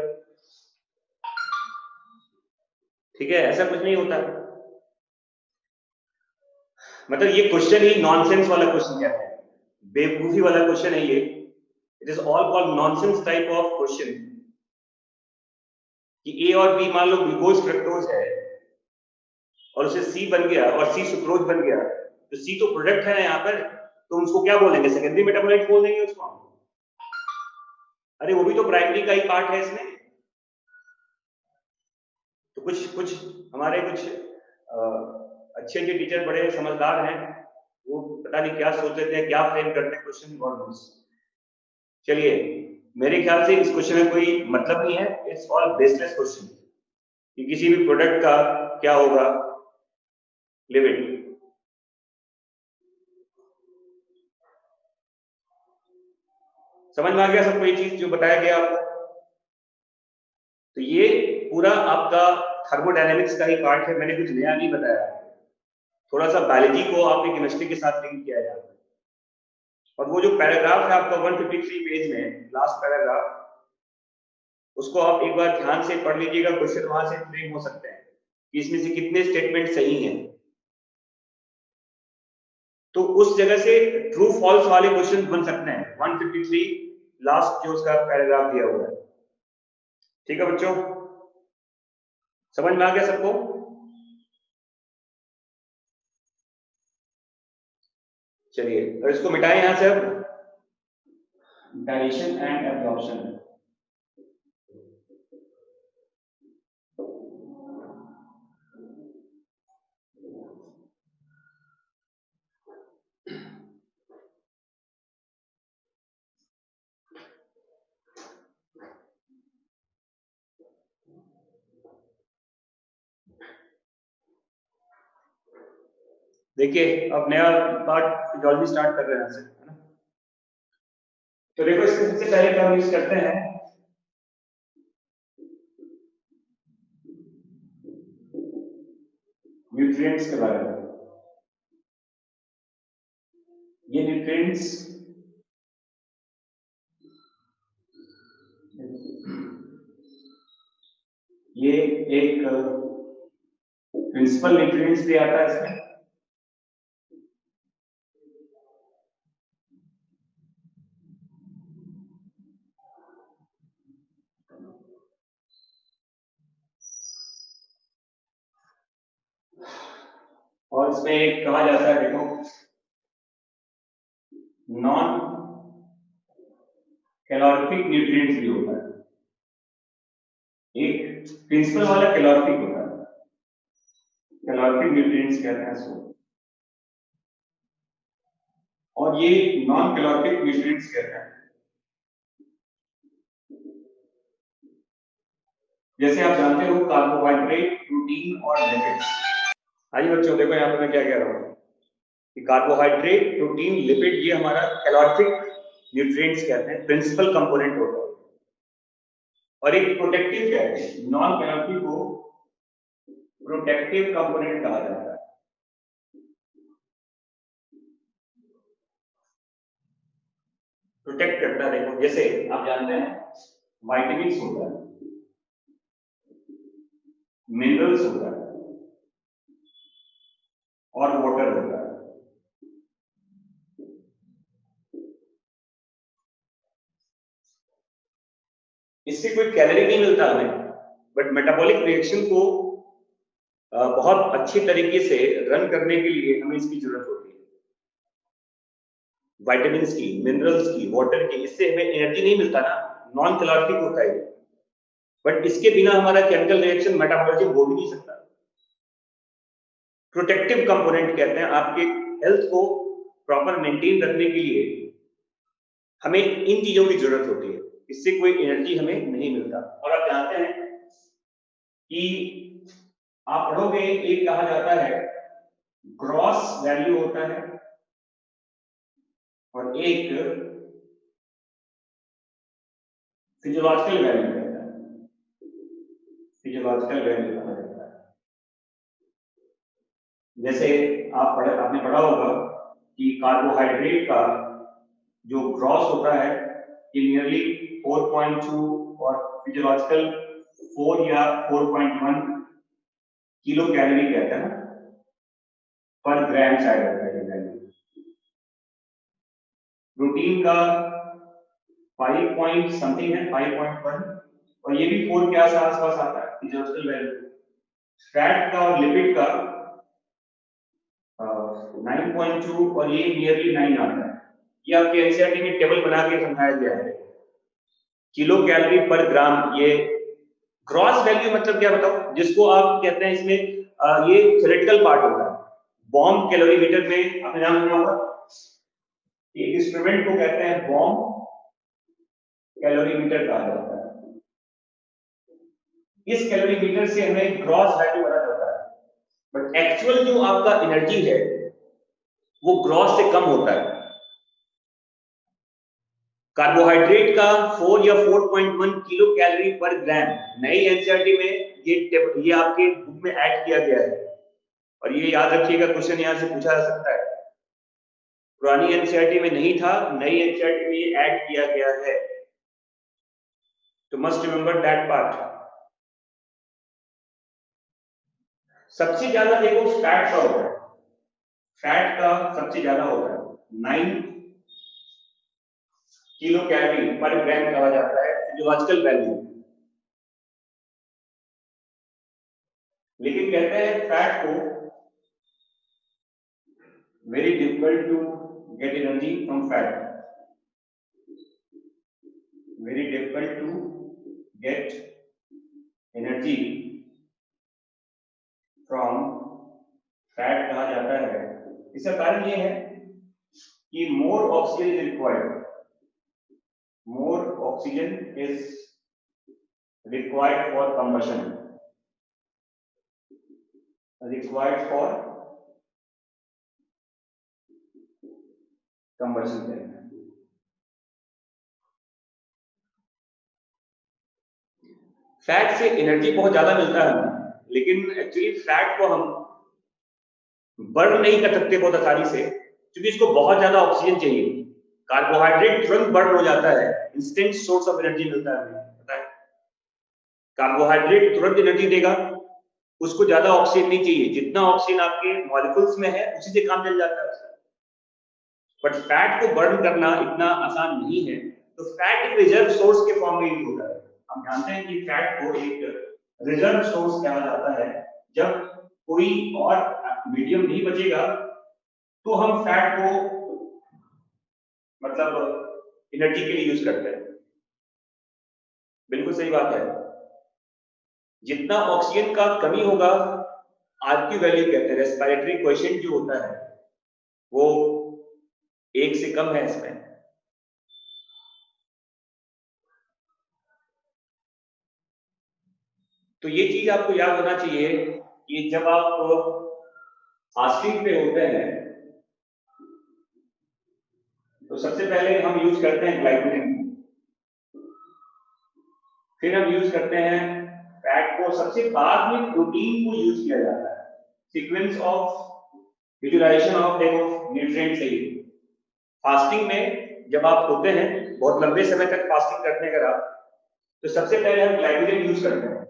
Speaker 1: ठीक है, ऐसा कुछ नहीं होता। मतलब ये क्वेश्चन ही नॉनसेंस वाला क्वेश्चन कहते हैं, बेवकूफी वाला क्वेश्चन है ये। It is all called nonsense type of question कि ए और बी मान लो ग्लूकोज फ्रक्टोज है और उसे सी बन गया और सी सुक्रोज बन गया, तो सी तो प्रोडक्ट है ना यहाँ पर, तो उसको क्या बोलेंगे? सेकेंडरी मेटाबोलाइट बोल देंगे उसको। अरे वो भी तो प्राइमरी का ही पार्ट है इसमें। तो कुछ कुछ हमारे कुछ अच्छे अच्छे टीचर बड़े समझदार हैं, वो पता नहीं क्या सोच लेते हैं, क्या फ्रेम करते हैं क्वेश्चन, गॉड नोस। चलिए, मेरे ख्याल से इस क्वेश्चन में कोई मतलब नहीं है, इट्स ऑल बेसलेस क्वेश्चन कि किसी भी प्रोडक्ट का क्या होगा लिमिट। समझ में आ गया सबको ये चीज जो बताया गया आपको? तो ये पूरा आपका थर्मोडायनेमिक्स का ही पार्ट है, मैंने कुछ नया नहीं बताया, थोड़ा सा बायोलॉजी को आपने केमिस्ट्री के साथ लिंक किया है। और वो जो पैराग्राफ है आपका 153 पेज में, लास्ट पैराग्राफ, उसको आप एक बार ध्यान से पढ़ लीजिएगा, क्वेश्चन वहां से फ्रेम हो सकते हैं कि इसमें से कितने स्टेटमेंट सही हैं। तो उस जगह से ट्रू फॉल्स वाले क्वेश्चन बन सकते हैं। 153 लास्ट जो उसका पैराग्राफ दिया हुआ है, ठीक है बच्चों, समझ में आ गया सबको? चलिए, और इसको मिटाएं यहां से अब, डायलेशन एंड एब्जॉर्प्शन। देखिए, अब नया पार्ट फिजियोलॉजी स्टार्ट कर रहे हैं, है ना? तो देखो, इसमें सबसे पहले हम यूज करते हैं न्यूट्रिएंट्स के बारे में। ये न्यूट्रिएंट्स ये एक प्रिंसिपल न्यूट्रिएंट्स भी आता है इसमें, और इसमें एक कहा जाता है, देखो, नॉन कैलोरिफिक न्यूट्रिएंट्स भी होता है। एक प्रिंसिपल वाला कैलोरिफिक होता है, कैलोरिफिक न्यूट्रिएंट्स कहते हैं इसको, और ये नॉन कैलोरिफिक न्यूट्रिएंट्स कहते हैं। जैसे आप जानते हो कार्बोहाइड्रेट, प्रोटीन और लिपिड्स। आइए बच्चों, देखो यहाँ पे मैं क्या कह रहा हूँ कि कार्बोहाइड्रेट, प्रोटीन, लिपिड, ये हमारा कैलोरिफिक न्यूट्रिएंट्स कहते हैं, प्रिंसिपल कंपोनेंट होता है। और एक प्रोटेक्टिव कहते हैं, नॉन कैलोरिफिक को प्रोटेक्टिव कंपोनेंट कहा जाता है। प्रोटेक्ट करता है, देखो जैसे आप जानते हैं वाइटामिन होता है, मिनरल्स होता है और वाटर होता है। इससे कोई कैलोरी नहीं मिलता हमें, बट मेटाबॉलिक रिएक्शन को बहुत अच्छी तरीके से रन करने के लिए हमें इसकी जरूरत होती है, विटामिन की, मिनरल्स की, वाटर की। इससे हमें एनर्जी नहीं मिलता ना, नॉन कैलोरिफिक होता है, बट इसके बिना हमारा केमिकल रिएक्शन मेटाबॉलिज्म हो भी नहीं सकता। प्रोटेक्टिव कंपोनेंट कहते हैं। आपके हेल्थ को प्रॉपर मेंटेन रखने के लिए हमें इन चीजों की जरूरत होती है, इससे कोई एनर्जी हमें नहीं मिलता। और आप जानते हैं कि आप पढ़ोगे, एक कहा जाता है ग्रॉस वैल्यू होता है और एक फिजियोलॉजिकल वैल्यू कहता है, फिजियोलॉजिकल वैल्यू कहा जाता है। जैसे आपने पढ़ा होगा कि कार्बोहाइड्रेट का जो ग्रॉस होता है ये नियरली 4.2 और फिजियोलॉजिकल 4 या 4.1 किलो कैलोरी कहता है पर ग्राम शायद होता है वैल्यू। प्रोटीन का 5 पॉइंट समथिंग है, 5.1, और ये भी 4 के आसपास आता है फिजियोलॉजिकल वैल्यू। फैट का और लिपिड का 9.2 और ये नियरली 9 आता है। ये आपके एनसीईआरटी में टेबल बना के समझाया गया है, किलो कैलोरी पर ग्राम। ये ग्रॉस वैल्यू मतलब क्या बताओ, जिसको आप कहते हैं इसमें ये थ्योरेटिकल पार्ट होता है। बॉम्ब कैलोरीमीटर में आपने नाम सुना होगा, एक इंस्ट्रूमेंट को कहते हैं बॉम्ब कैलोरीमीटर कहा जाता है। इस कैलोरीमीटर से हमें ग्रॉस वैल्यू पता चलता है, बट एक्चुअल जो आपका एनर्जी है वो ग्रॉस से कम होता है। कार्बोहाइड्रेट का 4 या 4.1 किलो कैलोरी पर ग्राम नई एनसीईआरटी में ये आपके बुक में ऐड किया गया है। और ये याद रखिएगा, क्वेश्चन यहां से पूछा जा सकता है। पुरानी एनसीईआरटी में नहीं था, नई एनसीईआरटी में ये ऐड किया गया है, तो मस्ट रिमेंबर दैट पार्ट। सबसे ज्यादा देखो फैट का होता है, फैट का सबसे ज्यादा होता है 9 किलो कैलोरी पर ग्राम कहा जाता है फिजियोलॉजिकल वैल्यू। लेकिन कहते हैं फैट को very difficult to get energy from fat, very difficult to get energy from fat कहा जाता है। इसका कारण ये है कि more oxygen is required, more oxygen is required for combustion, required for combustion। Fat से एनर्जी बहुत ज्यादा मिलता है हमें, लेकिन एक्चुअली फैट को हम बर्न नहीं कर सकते बहुत आसानी से, क्योंकि इसको बहुत ज्यादा ऑक्सीजन चाहिए। कार्बोहाइड्रेट तुरंत बर्न हो जाता है, इंस्टेंट सोर्स ऑफ एनर्जी मिलता है हमें, पता है। कार्बोहाइड्रेट तुरंत एनर्जी देगा, उसको ज्यादा ऑक्सीजन नहीं चाहिए, जितना ऑक्सीजन आपके मॉलिक्यूल्स में है उसी से काम चल जाता है। बट फैट को बर्न करना इतना आसान नहीं है, तो फैट एक रिजर्व सोर्स के फॉर्म में यूज होता है। हम जानते हैं कि फैट को एक रिजर्व सोर्स कहा जाता है। जब कोई और मीडियम नहीं बचेगा तो हम फैट को मतलब एनर्जी के लिए यूज करते हैं। बिल्कुल सही बात है। जितना ऑक्सीजन का कमी होगा, आरक्यू वैल्यू कहते हैं, रेस्पिरेटरी क्वोशिएंट जो होता है वो 1 से कम है इसमें। तो ये चीज आपको याद होना चाहिए कि जब आप फास्टिंग पे होते हैं तो सबसे पहले हम यूज करते हैं ग्लाइकोजन, फिर हम यूज करते हैं फैट को, सबसे बाद में प्रोटीन को यूज किया जाता है। Sequence of utilization of nutrient से ही। फास्टिंग में जब आप होते हैं, बहुत लंबे समय तक फास्टिंग करते हैं अगर आप, तो सबसे पहले हम ग्लाइकोजन यूज करते हैं,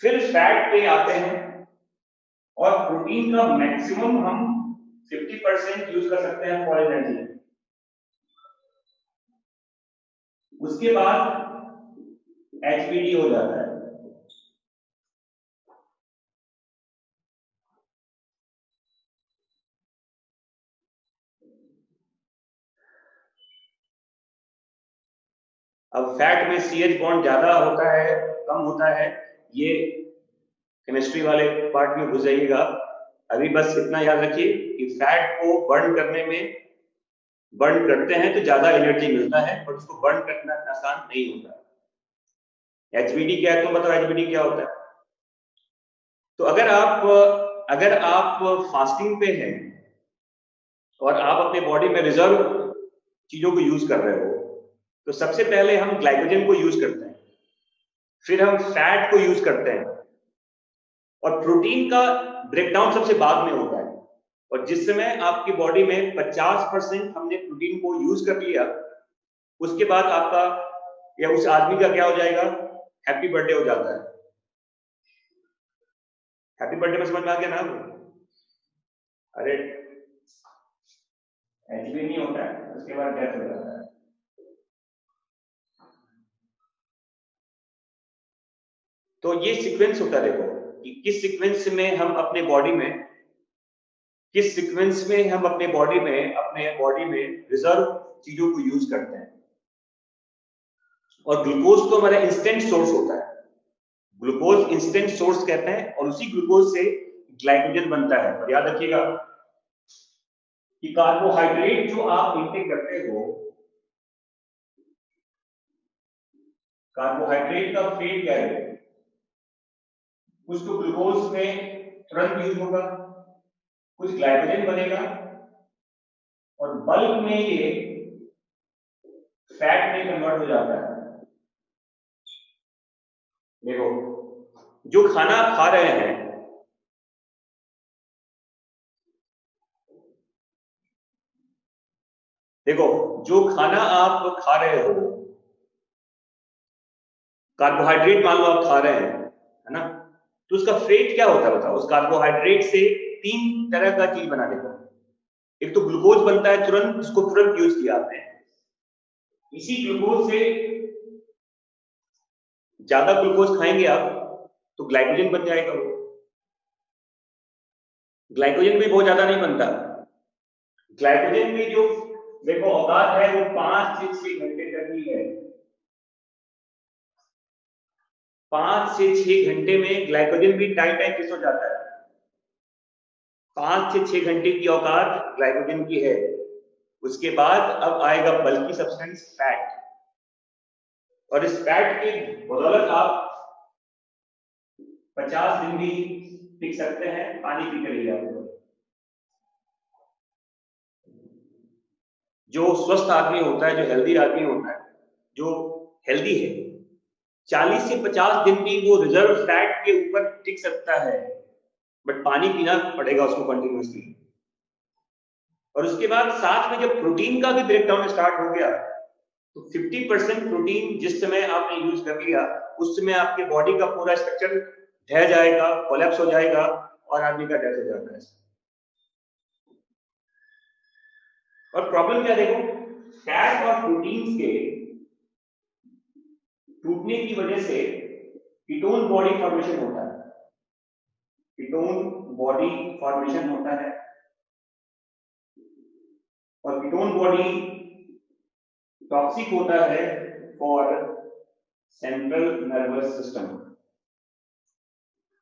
Speaker 1: फिर फैट पे आते हैं, और प्रोटीन का मैक्सिमम हम 50% यूज कर सकते हैं फॉर एनर्जी। उसके बाद एचपीडी हो जाता है। अब फैट में सीएच बॉन्ड ज्यादा होता है कम होता है, ये केमिस्ट्री वाले पार्ट में घुस जाइएगा। अभी बस इतना याद रखिए कि फैट को बर्न करने में, बर्न करते हैं तो ज्यादा एनर्जी मिलता है, पर उसको बर्न करना आसान नहीं होता। एचबीडी क्या है, तुम बताओ एचबीडी क्या होता है? तो अगर आप फास्टिंग पे हैं और आप अपने बॉडी में रिजर्व चीजों को यूज कर रहे हो, तो सबसे पहले हम ग्लाइकोजन को यूज करते हैं, फिर हम फैट को यूज करते हैं, और प्रोटीन का ब्रेकडाउन सबसे बाद में होता है। और जिस समय आपकी बॉडी में 50% हमने प्रोटीन को यूज कर लिया, उसके बाद आपका या उस आदमी का क्या हो जाएगा, हैप्पी बर्थडे हो जाता है। हैप्पी बर्थडे में समझ में आ गया ना? अरे एचबी नहीं होता है, उसके बाद डेथ हो जाता है। तो ये सीक्वेंस होता है, देखो कि किस सीक्वेंस में हम अपने बॉडी में, किस सीक्वेंस में हम अपने बॉडी में रिजर्व चीजों को यूज करते हैं। और ग्लूकोज तो हमारा इंस्टेंट सोर्स होता है, ग्लूकोज इंस्टेंट सोर्स कहते हैं, और उसी ग्लूकोज से ग्लाइकोजन बनता है। और याद रखिएगा कि कार्बोहाइड्रेट जो आप इंटेक करते हो, कार्बोहाइड्रेट का फेट क्या है, कुछ तो ग्लूकोज में तुरंत यूज होगा, कुछ ग्लाइकोजन बनेगा, और बल्क में ये फैट में कन्वर्ट हो जाता है। देखो, जो खाना आप खा रहे हैं, देखो जो खाना आप खा रहे हो, कार्बोहाइड्रेट मान लो आप खा रहे हैं, है ना, तो उसका फेट क्या होता है बताओ? उस कार्बोहाइड्रेट से 3 तरह का चीज बना देगा। एक तो ग्लूकोज बनता है तुरंत, उसको तुरंत यूज किया आपने, इसी ग्लूकोज से ज्यादा ग्लूकोज खाएंगे आप तो ग्लाइकोजन बन जाएगा। वो ग्लाइकोजन भी बहुत ज्यादा नहीं बनता, ग्लाइकोजन की जो देखो औकात है वो 5 से 6 घंटे तक ही है। 5 से 6 घंटे में ग्लाइकोजन भी टाइम टाइम किस हो जाता है। 5 से 6 घंटे की औकात ग्लाइकोजन की है। उसके बाद अब आएगा बल्की सब्सटेंस फैट, और इस फैट की बदौलत आप 50 दिन भी टिक सकते हैं पानी पीते रहिए आप। जो स्वस्थ आदमी होता है, जो हेल्दी आदमी होता है, जो हेल्दी है, 40 से 50 दिन भी वो रिजर्व फैट के ऊपर टिक सकता है, बट पानी पीना पड़ेगा उसको कंटिन्यूसली। और उसके बाद साथ में जब प्रोटीन का भी ब्रेकडाउन स्टार्ट हो गया, तो 50% प्रोटीन जिस समय आपने यूज कर लिया, उस समय आपके बॉडी का पूरा स्ट्रक्चर ढह जाएगा, कोलैप्स हो जाएगा, और आदमी का डेथ हो जाता है। और प्रॉब्लम क्या देखो, फैट और प्रोटीन के टूटने की वजह से कीटोन बॉडी फॉर्मेशन होता है, कीटोन बॉडी फॉर्मेशन होता है, और कीटोन बॉडी टॉक्सिक होता है फॉर सेंट्रल नर्वस सिस्टम।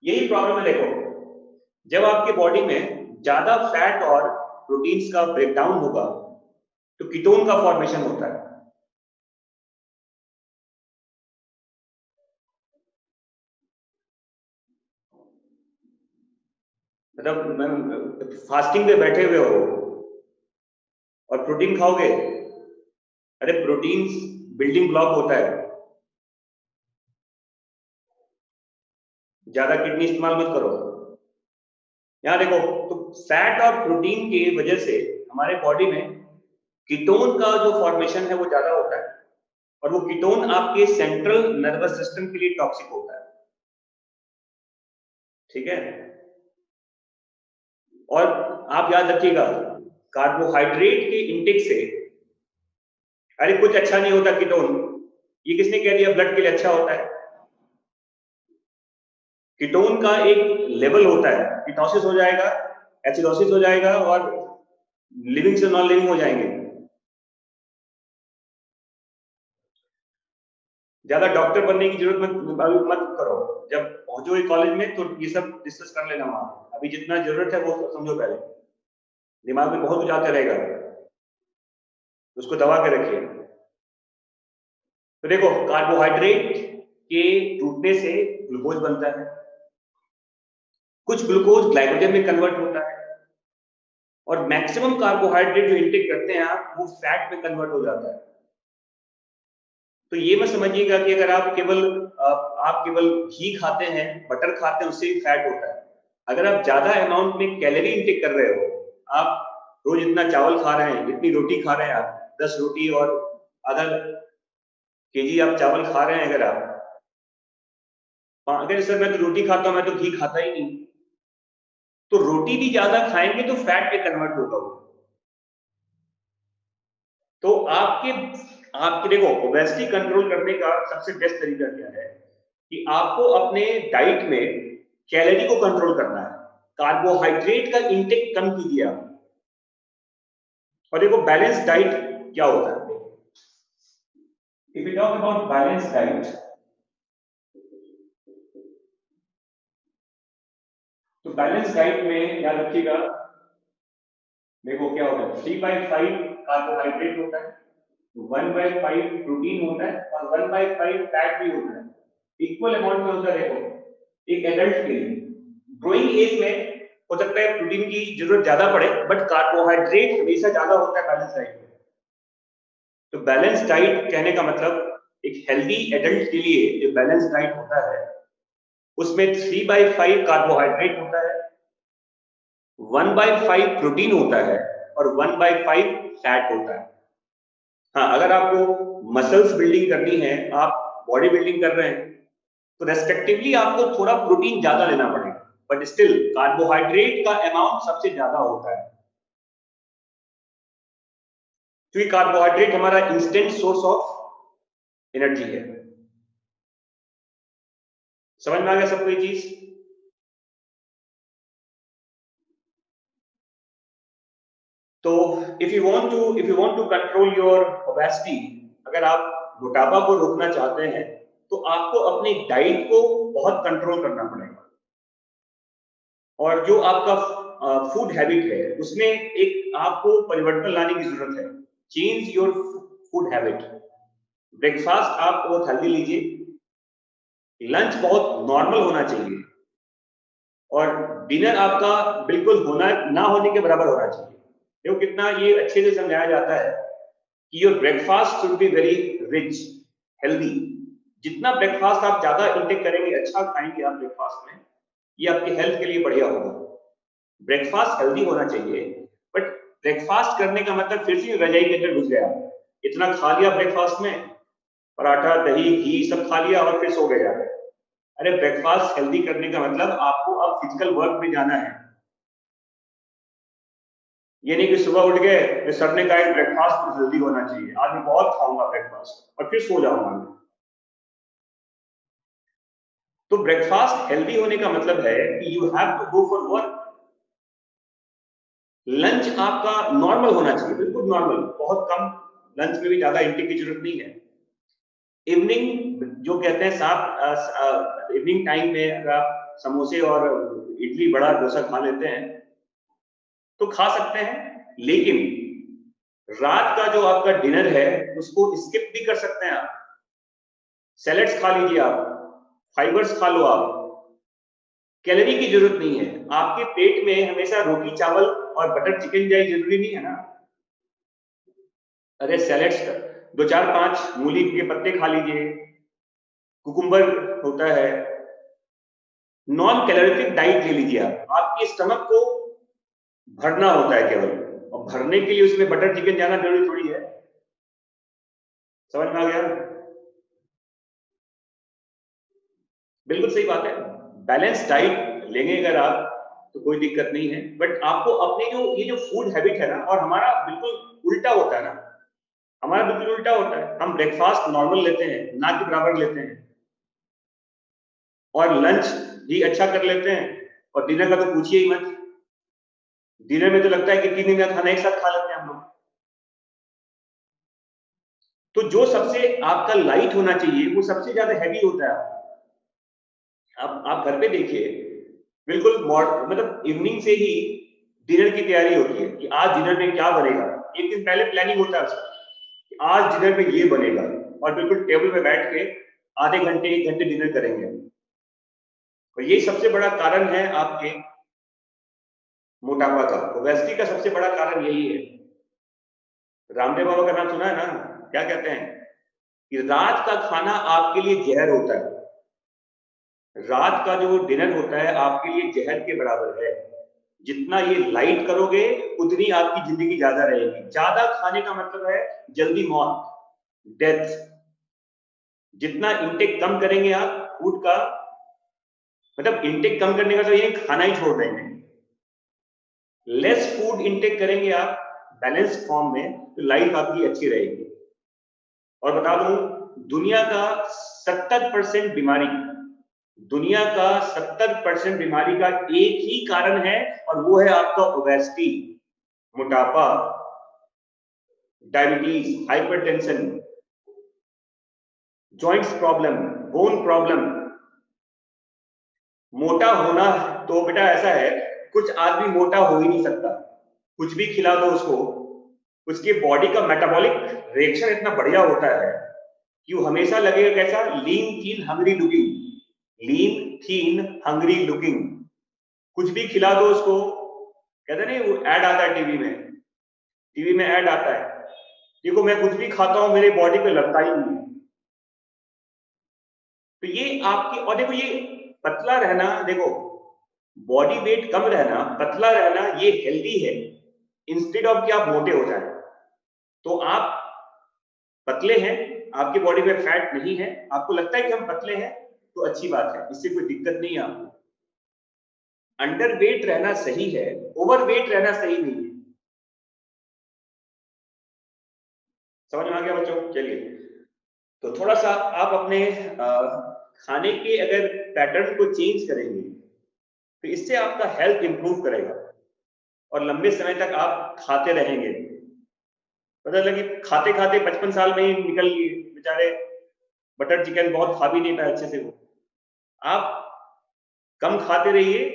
Speaker 1: यही प्रॉब्लम है, देखो जब आपके बॉडी में ज्यादा फैट और प्रोटीन्स का ब्रेकडाउन होगा तो कीटोन का फॉर्मेशन होता है। मतलब फास्टिंग पे बैठे हुए हो और प्रोटीन खाओगे, अरे प्रोटीन बिल्डिंग ब्लॉक होता है, ज्यादा किडनी इस्तेमाल मत करो। यहां देखो, तो फैट और प्रोटीन की वजह से हमारे बॉडी में कीटोन का जो फॉर्मेशन है वो ज्यादा होता है, और वो कीटोन आपके सेंट्रल नर्वस सिस्टम के लिए टॉक्सिक होता है। ठीक है, और आप याद रखिएगा कार्बोहाइड्रेट के इंटेक से, अरे कुछ अच्छा नहीं होता कीटोन, ये किसने कह दिया ब्लड के लिए अच्छा होता है? कीटोन का एक लेवल होता है, कीटोसिस हो जाएगा, एसिडोसिस हो जाएगा, और लिविंग से नॉन लिविंग हो जाएंगे। ज्यादा डॉक्टर बनने की जरूरत मत करो। जब पहुंचोगे कॉलेज में तो ये सब डिस्कस कर लेना वहां। अभी जितना जरूरत है वो समझो पहले, दिमाग में बहुत कुछ आता रहेगा, उसको दबा के रखिए। तो देखो, कार्बोहाइड्रेट के टूटने से ग्लूकोज बनता है, कुछ ग्लूकोज ग्लाइकोजन में कन्वर्ट होता है, और मैक्सिमम कार्बोहाइड्रेट जो इंटेक करते हैं आप, वो फैट में कन्वर्ट हो जाता है। तो ये मत समझिएगा कि अगर आप केवल घी खाते हैं, बटर खाते हैं, उससे भी फैट होता है। अगर आप ज्यादा अमाउंट में कैलोरी इंटेक कर रहे हो, आप रोज इतना चावल खा रहे हैं, इतनी रोटी खा रहे हैं, आप 10 रोटी और आधा केजी आप चावल खा रहे हैं, अगर सर मैं तो रोटी खाता हूं, मैं तो घी खाता ही नहीं, तो रोटी भी ज्यादा खाएंगे तो फैट में कन्वर्ट होगा वो। तो आपके आपके देखो, ओबेसिटी कंट्रोल करने का सबसे बेस्ट तरीका क्या है कि आपको अपने डाइट में कैलोरी को कंट्रोल करना है, कार्बोहाइड्रेट का इंटेक कम कीजिए आप। और देखो, बैलेंस डाइट क्या होता है? If you talk about balance diet, तो बैलेंस डाइट में याद रखिएगा, देखो क्या होता है, 3/5 कार्बोहाइड्रेट होता है, 1/5 प्रोटीन होता है, और 1/5 फैट भी होता है। इक्वल अमाउंट में होता है। देखो, एक एडल्ट के लिए ग्रोइंग एज में हो सकता है प्रोटीन की जरूरत ज्यादा पड़े, बट कार्बोहाइड्रेट हमेशा ज्यादा होता है बैलेंस डाइट में। तो बैलेंस डाइट कहने का मतलब, एक हेल्दी एडल्ट के लिए जो बैलेंस डाइट होता है, उसमें 3/5 कार्बोहाइड्रेट होता है, 1/5 प्रोटीन होता है, और 1/5 फैट होता है। हाँ, अगर आपको मसल्स बिल्डिंग करनी है, आप बॉडी बिल्डिंग कर रहे हैं, तो रेस्पेक्टिवली आपको थोड़ा प्रोटीन ज्यादा लेना पड़ेगा, बट स्टिल कार्बोहाइड्रेट का अमाउंट सबसे ज्यादा होता है, क्योंकि कार्बोहाइड्रेट हमारा इंस्टेंट सोर्स ऑफ एनर्जी है। समझ में आ गया सबको ये चीज? तो if you want to control your obesity, अगर आप मोटापा को रोकना चाहते हैं, तो आपको अपनी डाइट को बहुत कंट्रोल करना पड़ेगा। और जो आपका फूड हैबिट है, उसमें एक आपको परिवर्तन लाने की जरूरत है। Change your food habit. Breakfast आप बहुत हेल्दी लीजिए, लंच बहुत नॉर्मल होना चाहिए, और डिनर आपका बिल्कुल होना ना होने के बराबर होना चाहिए। देखो कितना ये अच्छे से समझाया जाता है कि your breakfast should be very rich, healthy. जितना ब्रेकफास्ट आप ज्यादा इंटेक करेंगे, अच्छा खाएंगे आप ब्रेकफास्ट में, ये आपके हेल्थ के लिए बढ़िया होगा। ब्रेकफास्ट हेल्दी होना चाहिए, बट ब्रेकफास्ट करने का मतलब फिर से रजाई के अंदर घुस गया, इतना खा लिया ब्रेकफास्ट में, पराठा दही घी सब खा लिया और फिर सो गया। अरे ब्रेकफास्ट हेल्दी करने का मतलब आपको अब फिजिकल वर्क में जाना है। ये नहीं कि सुबह उठ गए तो सर ने कहा ब्रेकफास्ट तो जल्दी होना चाहिए, आज मैं बहुत खाऊंगा ब्रेकफास्ट और फिर सो जाऊंगा मैं। तो ब्रेकफास्ट हेल्दी होने का मतलब है कि you have to go for work. Lunch आपका नॉर्मल होना चाहिए, बिल्कुल नॉर्मल, बहुत कम, लंच में भी ज्यादा इंटेक की जरूरत नहीं है। इवनिंग जो कहते हैं, साथ इवनिंग टाइम में अगर आप समोसे और इडली बड़ा डोसा खा लेते हैं तो खा सकते हैं, लेकिन रात का जो आपका डिनर है उसको स्किप भी कर सकते हैं आप। सैलेड्स खा लीजिए आप, फाइबर्स खा लो आप, कैलोरी की जरूरत नहीं है। आपके पेट में हमेशा रोटी चावल और बटर चिकन जाए जरूरी नहीं है ना। अरे सैलेड्स, 2 4 5 मूली के पत्ते खा लीजिए, कुकुम्बर होता है, नॉन कैलोरीफिक डाइट ले लीजिए आप। आपके स्टमक को भरना होता है केवल, और भरने के लिए उसमें बटर चिकन जाना जरूरी थोड़ी है। समझ में आ गया? बिल्कुल सही बात है। बैलेंस डाइट लेंगे अगर आप तो कोई दिक्कत नहीं है, बट आपको अपने जो फूड हैबिट है ना, और हमारा बिल्कुल उल्टा होता है ना, हमारा बिल्कुल उल्टा होता है। हम ब्रेकफास्ट नॉर्मल लेते हैं, ना के बराबर लेते हैं, और लंच भी अच्छा कर लेते हैं, और डिनर का तो पूछिए ही मत। डिनर में तो लगता है कि 3 दिन का खाना एक साथ खा लेते हैं हम लोग। तो जो सबसे आपका लाइट होना चाहिए वो सबसे ज्यादा हैवी होता है। आप घर पे देखिए, बिल्कुल मतलब इवनिंग से ही डिनर की तैयारी होती है कि आज डिनर में क्या बनेगा। एक दिन पहले प्लानिंग होता है उसका कि आज डिनर में ये बनेगा, और बिल्कुल टेबल पे बैठ के आधे घंटे 1 घंटे डिनर करेंगे। तो ये सबसे बड़ा कारण है आपके मोटापा का, ओबेसिटी का सबसे बड़ा कारण यही है। रामदेव बाबा का नाम सुना है ना? क्या कहते हैं कि रात का खाना आपके लिए जहर होता है। रात का जो डिनर होता है आपके लिए जहर के बराबर है। जितना ये लाइट करोगे उतनी आपकी जिंदगी ज्यादा रहेगी। ज्यादा खाने का मतलब है जल्दी मौत, डेथ। जितना इंटेक कम करेंगे आप फूड का, मतलब इंटेक कम करने का तो ये खाना ही छोड़ देंगे। लेस फूड इंटेक करेंगे आप बैलेंस फॉर्म में, तो लाइफ आपकी अच्छी रहेगी। और बता दूं, दुनिया का 70% बीमारी, दुनिया का 70% बीमारी का एक ही कारण है, और वो है आपका ओबेसिटी, मोटापा, diabetes, hypertension, joints problem, bone problem. मोटा होना तो बेटा ऐसा है, कुछ आदमी मोटा हो ही नहीं सकता। कुछ भी खिला दो उसको, उसके बॉडी का मेटाबॉलिक रिएक्शन इतना बढ़िया होता है कि वो हमेशा लगेगा कैसा, लीन थीन हंग्री लुकिंग, लीन थीन हंग्री लुकिंग। कुछ भी खिला दो उसको, कहते नहीं वो ऐड आता है टीवी में, टीवी में ऐड आता है, देखो मैं कुछ भी खाता हूं मेरे बॉडी पे लगता ही नहीं है। तो ये आपकी, और देखो ये पतला रहना, देखो बॉडी वेट कम रहना, पतला रहना, ये हेल्दी है, इंस्टेड ऑफ कि आप मोटे हो जाए। तो आप पतले हैं, आपकी बॉडी में फैट नहीं है, आपको लगता है कि हम पतले हैं, तो अच्छी बात है, इससे कोई दिक्कत नहीं है आपको। अंडर वेट रहना सही है, ओवर वेट रहना सही नहीं है। समझ में आ गया बच्चों? चलिए, तो थोड़ा सा आप अपने खाने के अगर पैटर्न को चेंज करेंगे तो इससे आपका हेल्थ इंप्रूव करेगा, और लंबे समय तक आप खाते रहेंगे। पता लगे खाते खाते 55 साल में ही निकल गए बेचारे, बटर चिकन बहुत खा भी नहीं पाए अच्छे से वो। आप कम खाते रहिए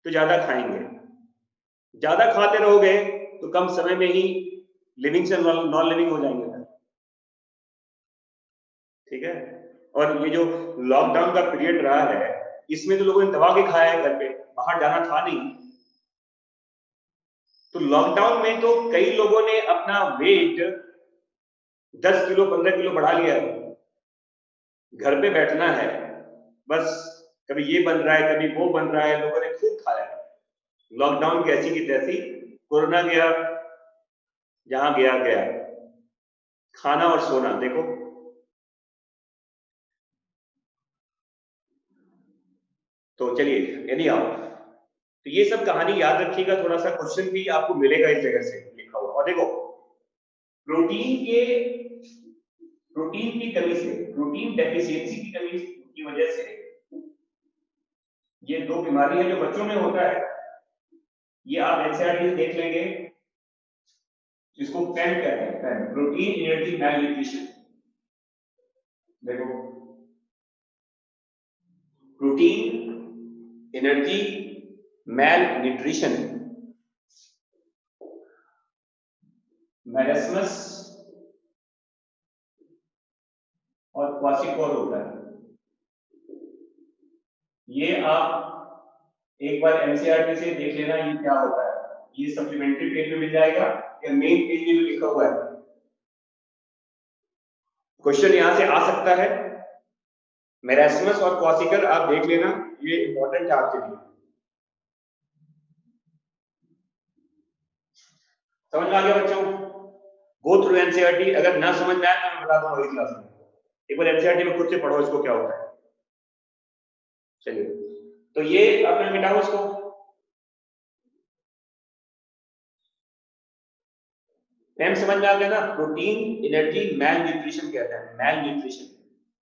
Speaker 1: तो ज्यादा खाएंगे, ज्यादा खाते रहोगे तो कम समय में ही लिविंग से नॉन लिविंग हो जाएंगे। ठीक है? और ये जो लॉकडाउन का पीरियड रहा है, इसमें तो लोगों ने दबा के खाया है घर पे, बाहर जाना था नहीं। तो लॉकडाउन में तो कई लोगों ने अपना वेट 10 किलो 15 किलो बढ़ा लिया है। घर पे बैठना है बस, कभी ये बन रहा है कभी वो बन रहा है, लोगों ने खूब खाया है। लॉकडाउन कैसी की तैसी, कोरोना गया, जहां गया गया, खाना और सोना देखो। तो चलिए, यदि आओ, तो ये सब कहानी याद रखिएगा, थोड़ा सा क्वेश्चन भी आपको मिलेगा इस जगह से लिखा हुआ। और देखो, प्रोटीन के प्रोटीन की कमी से, प्रोटीन डेफिशिएंसी की कमी की वजह से, ये दो बीमारी है जो बच्चों में होता है। ये आप एनसीईआरटी देख लेंगे, इसको पैम कहते हैं, पैम, प्रोटीन एनर्जी मैल न्यूट्रिशन। देखो, प्रोटीन एनर्जी मैल न्यूट्रिशन, मैरस्मस और क्वासिकोर होता है। ये आप एक बार एनसीईआरटी से देख लेना ये क्या होता है। ये सप्लीमेंट्री पेज में मिल जाएगा या मेन पेज में भी लिखा हुआ है। क्वेश्चन यहां से आ सकता है। मैरस्मस और क्वासिकर आप देख लेना, ये इंपॉर्टेंट है आपके लिए। समझ में आ गया बच्चों? गो थ्रू एनसीईआरटी, अगर ना समझ में आए तो मैं बता दूंगा अगली क्लास में। एक बार एनसीईआरटी में खुद से पढ़ो इसको क्या होता है। चलिए, तो ये अब मैं मिटाऊं इसको। मैम समझ में आ गया ना? प्रोटीन एनर्जी मैल न्यूट्रिशन कहते हैं, मैल न्यूट्रिशन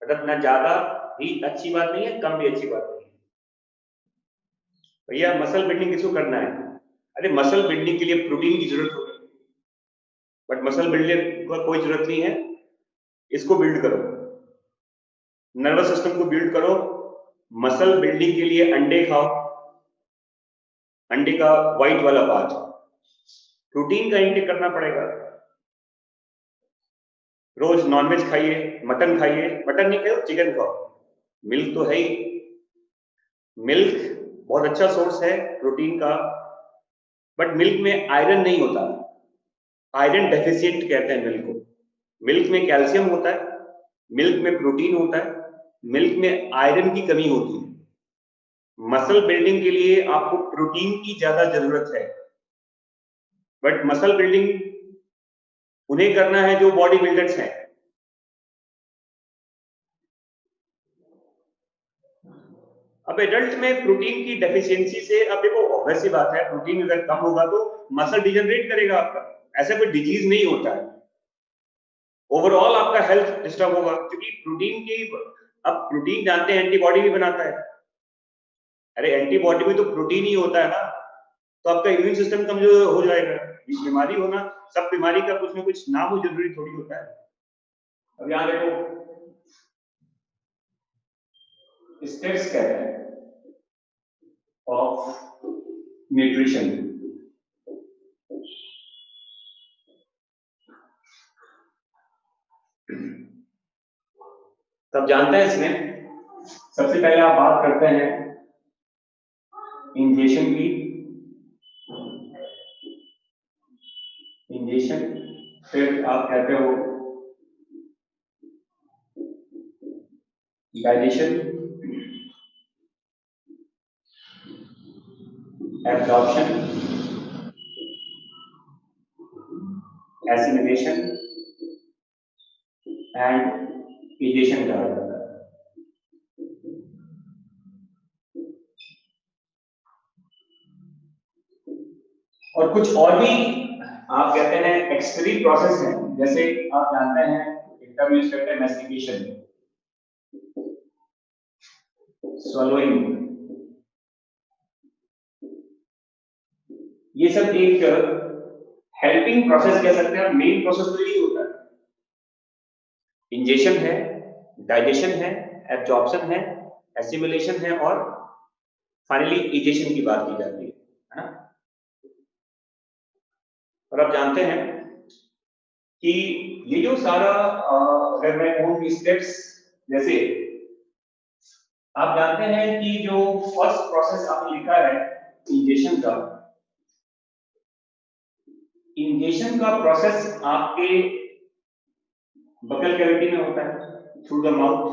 Speaker 1: मतलब ना ज्यादा भी अच्छी बात नहीं है, कम भी अच्छी बात नहीं है। भैया मसल बिल्डिंग किसको करना है? अरे मसल बिल्डिंग के लिए प्रोटीन की जरूरत होगी, बट मसल बिल्डिंग का कोई जरूरत नहीं है। इसको बिल्ड करो, नर्वस सिस्टम को बिल्ड करो। मसल बिल्डिंग के लिए अंडे खाओ, अंडे का व्हाइट वाला पार्ट, प्रोटीन का इंटेक करना पड़ेगा। रोज नॉनवेज खाइए, मटन खाइए, मटन नहीं खाओ चिकन खाओ, मिल्क तो है ही, मिल्क बहुत अच्छा सोर्स है प्रोटीन का, बट मिल्क में आयरन नहीं होता, आयरन डेफिशिएंट कहते हैं मिल्क को। मिल्क में कैल्शियम होता है, मिल्क में प्रोटीन होता है, मिल्क में आयरन की कमी होती है। मसल बिल्डिंग के लिए आपको प्रोटीन की ज्यादा जरूरत है, बट मसल बिल्डिंग उन्हें करना है जो बॉडी बिल्डर्स हैं। अब एडल्ट में प्रोटीन की डेफिशिएंसी से, अब देखो ऑब्वियस सी बात है, प्रोटीन अगर कम होगा तो मसल डिजनरेट करेगा आपका, ऐसा कोई डिजीज नहीं होता है, ओवरऑल आपका हेल्थ डिस्टर्ब होगा, क्योंकि प्रोटीन की, अब प्रोटीन जानते हैं एंटीबॉडी भी बनाता है, अरे एंटीबॉडी भी तो प्रोटीन ही होता है ना, तो आपका इम्यून सिस्टम कमजोर हो जाएगा। ये बीमारी होना, सब बीमारी का कुछ ना कुछ नाम हो जरूरी थोड़ी होता है। अब यहाँ देखो स्टेप्स कहते हैं ऑफ न्यूट्रिशन। तब जानते हैं इसमें सबसे पहले आप बात करते हैं इंजेक्शन की, इंजेक्शन, फिर आप कहते हो digestion, absorption, assimilation and egestion कहा जाता है। और कुछ और भी आप कहते हैं एक्सक्रीट प्रोसेस है, जैसे आप जानते हैं एक टर्म यूज करते हैं मैस्टिकेशन, स्वलोइंग, ये सब एक हेल्पिंग प्रोसेस कह सकते हैं, मेन प्रोसेस तो यही होता है। इंजेशन है, डाइजेशन है, एब्जॉर्प्शन है, एसिमिलेशन है और फाइनली इजेशन की बात की जाती है ना। और आप जानते हैं कि ये जो सारा अगर मैं कहूं कि स्टेप्स, जैसे आप जानते हैं कि जो फर्स्ट प्रोसेस आपने लिखा है इंजेशन का, इंजेशन का प्रोसेस आपके बकल कैविटी में होता है थ्रू द माउथ।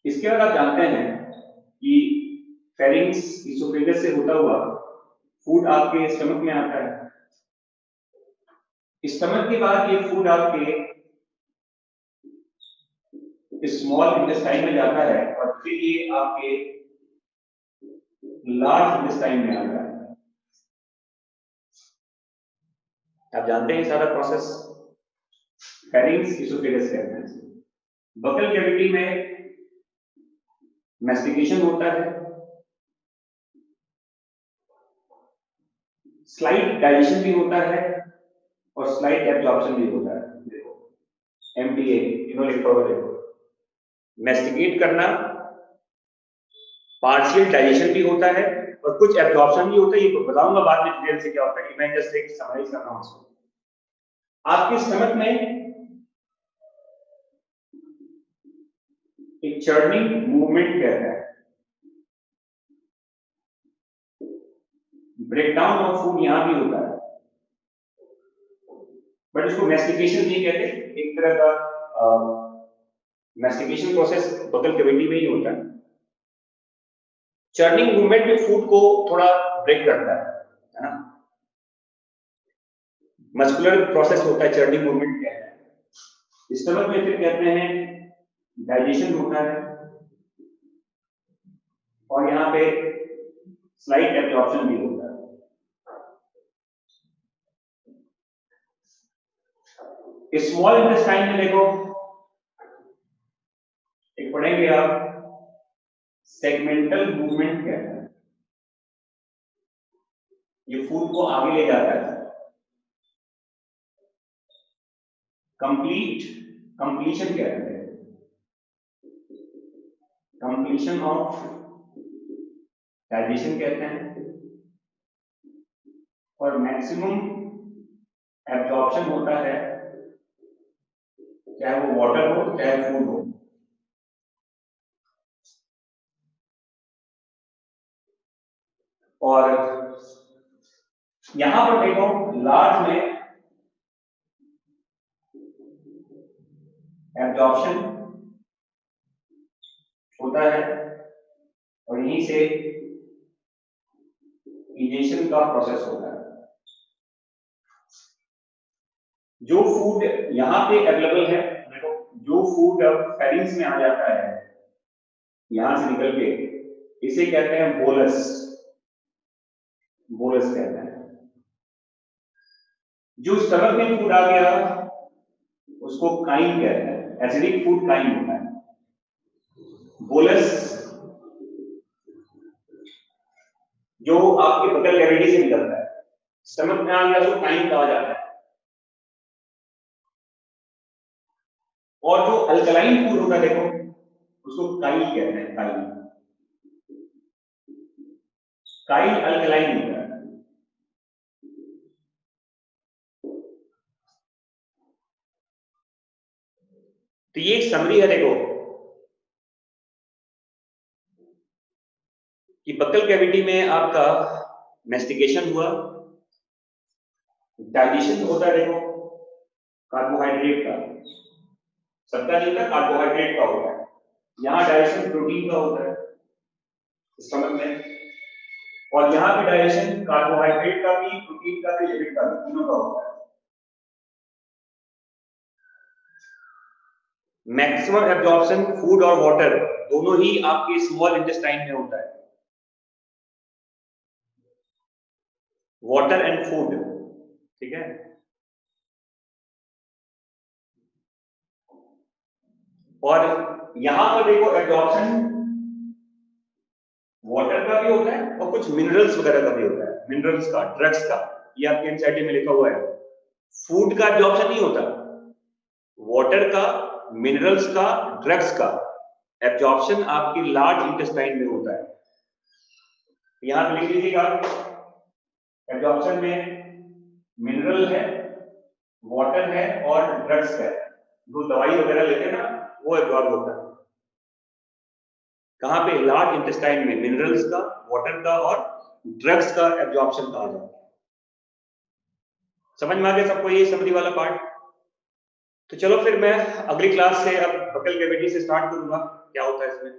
Speaker 1: इसके बाद आप जानते हैं कि फेरिंग्स इसोफेगस से होता हुआ फूड आपके स्टमक में आता है, स्टमक के बाद ये फूड आपके स्मॉल इंटेस्टाइन में जाता है और फिर ये आपके लार्ज इंटेस्टाइन में आता है। आप जानते हैं सारा प्रोसेस फेरिंग्स इसोफेगस कहते हैं। बकल कैविटी में मैस्टिकेशन होता है, स्लाइट डाइजेशन भी होता है और स्लाइट एब्जॉर्प्शन भी होता है। देखो एमडीए, इनोलेक्ट्रोल, मैस्टिकेट करना, पार्शियल डाइजेशन भी होता है और कुछ एब्जॉर्प्शन भी होता है, ये बताऊंगा बाद में डिटेल से क्या होता है, कि मैं जस्ट एक समराइज कर रहा हूं। आपके स्टमक में एक चर्निंग मूवमेंट कहता है, ब्रेकडाउन ऑफ फूड यहां भी होता है, बट इसको मैस्टिकेशन नहीं कहते, एक तरह का मैस्टिकेशन प्रोसेस बकल कैविटी में ही होता है। चर्निंग मूवमेंट में फूड को थोड़ा ब्रेक करता है ना, मस्कुलर प्रोसेस होता है, चर्निंग मूवमेंट क्या है। स्टमक में फिर कहते हैं डाइजेशन होता है और यहाँ पे स्लाइट एब्जॉर्प्शन भी होता है। स्मॉल इंटेस्टाइन में देखो एक पढ़ेंगे आप, सेगमेंटल मूवमेंट कहते हैं, ये फूड को आगे ले जाता है। कंप्लीशन कहते हैं, कंप्लीशन ऑफ डाइजेशन कहते हैं, और मैक्सिमम एब्जॉर्प्शन होता है, चाहे वो वाटर हो चाहे फूड हो। और यहां पर देखो लार्ज में एब्जॉर्प्शन होता है और यहीं से इजेशन का प्रोसेस होता है। जो फूड यहां पे अवेलेबल है, देखो जो फूड अब फेरिंग्स में आ जाता है यहां से निकल के, इसे कहते हैं बोलस, बोलस कहते हैं। जो स्टमक में फूड आ गया उसको काइन कहते हैं, एसिडिक फूड काइन होता है। बोलस जो आपके बगल कैविटी से निकलता है, स्टमक में आ गया तो काइन कहा जाता है। और जो अल्कलाइन फूड होता है देखो उसको काइल कहते हैं, काइल, काइल अल्कलाइन होता है। तो ये एक समरी है देखो कि बक्कल कैविटी में आपका मेस्टिकेशन हुआ, डाइजेशन होता है देखो कार्बोहाइड्रेट का, सबका नहीं होता, कार्बोहाइड्रेट का होता है। यहाँ डाइजेशन प्रोटीन का होता है स्टमक में, और यहाँ पे डाइजेशन कार्बोहाइड्रेट का भी, प्रोटीन का भी, लिपिड का भी, तीनों का होता है। मैक्सिमम एब्जॉर्प्शन फूड और वाटर दोनों ही आपके स्मॉल इंटेस्टाइन में होता है, वाटर एंड फूड, ठीक है। और यहां पर देखो एब्जॉर्प्शन वाटर का भी होता है और कुछ मिनरल्स वगैरह का भी होता है, मिनरल्स का, ड्रग्स का, ये आपके एनसीईआरटी में लिखा हुआ है। फूड का एब्जॉर्प्शन नहीं होता, वाटर का, मिनरल्स का, ड्रग्स का एब्जॉर्प्शन आपकी लार्ज इंटेस्टाइन में होता है। यहां पे लिख लीजिएगा एब्जॉर्प्शन में मिनरल है, वाटर है और ड्रग्स है। जो दवाई वगैरह लेते हैं ना वो एब्जॉर्ब होता है कहां पे, लार्ज इंटेस्टाइन में, मिनरल्स का, वाटर का और ड्रग्स का एब्जॉर्प्शन कहा जाता है। समझ में आ गया सबको ये समरी वाला पार्ट? तो चलो फिर मैं अगली क्लास से अब बक्कल कैविटी से स्टार्ट करूंगा क्या होता है इसमें।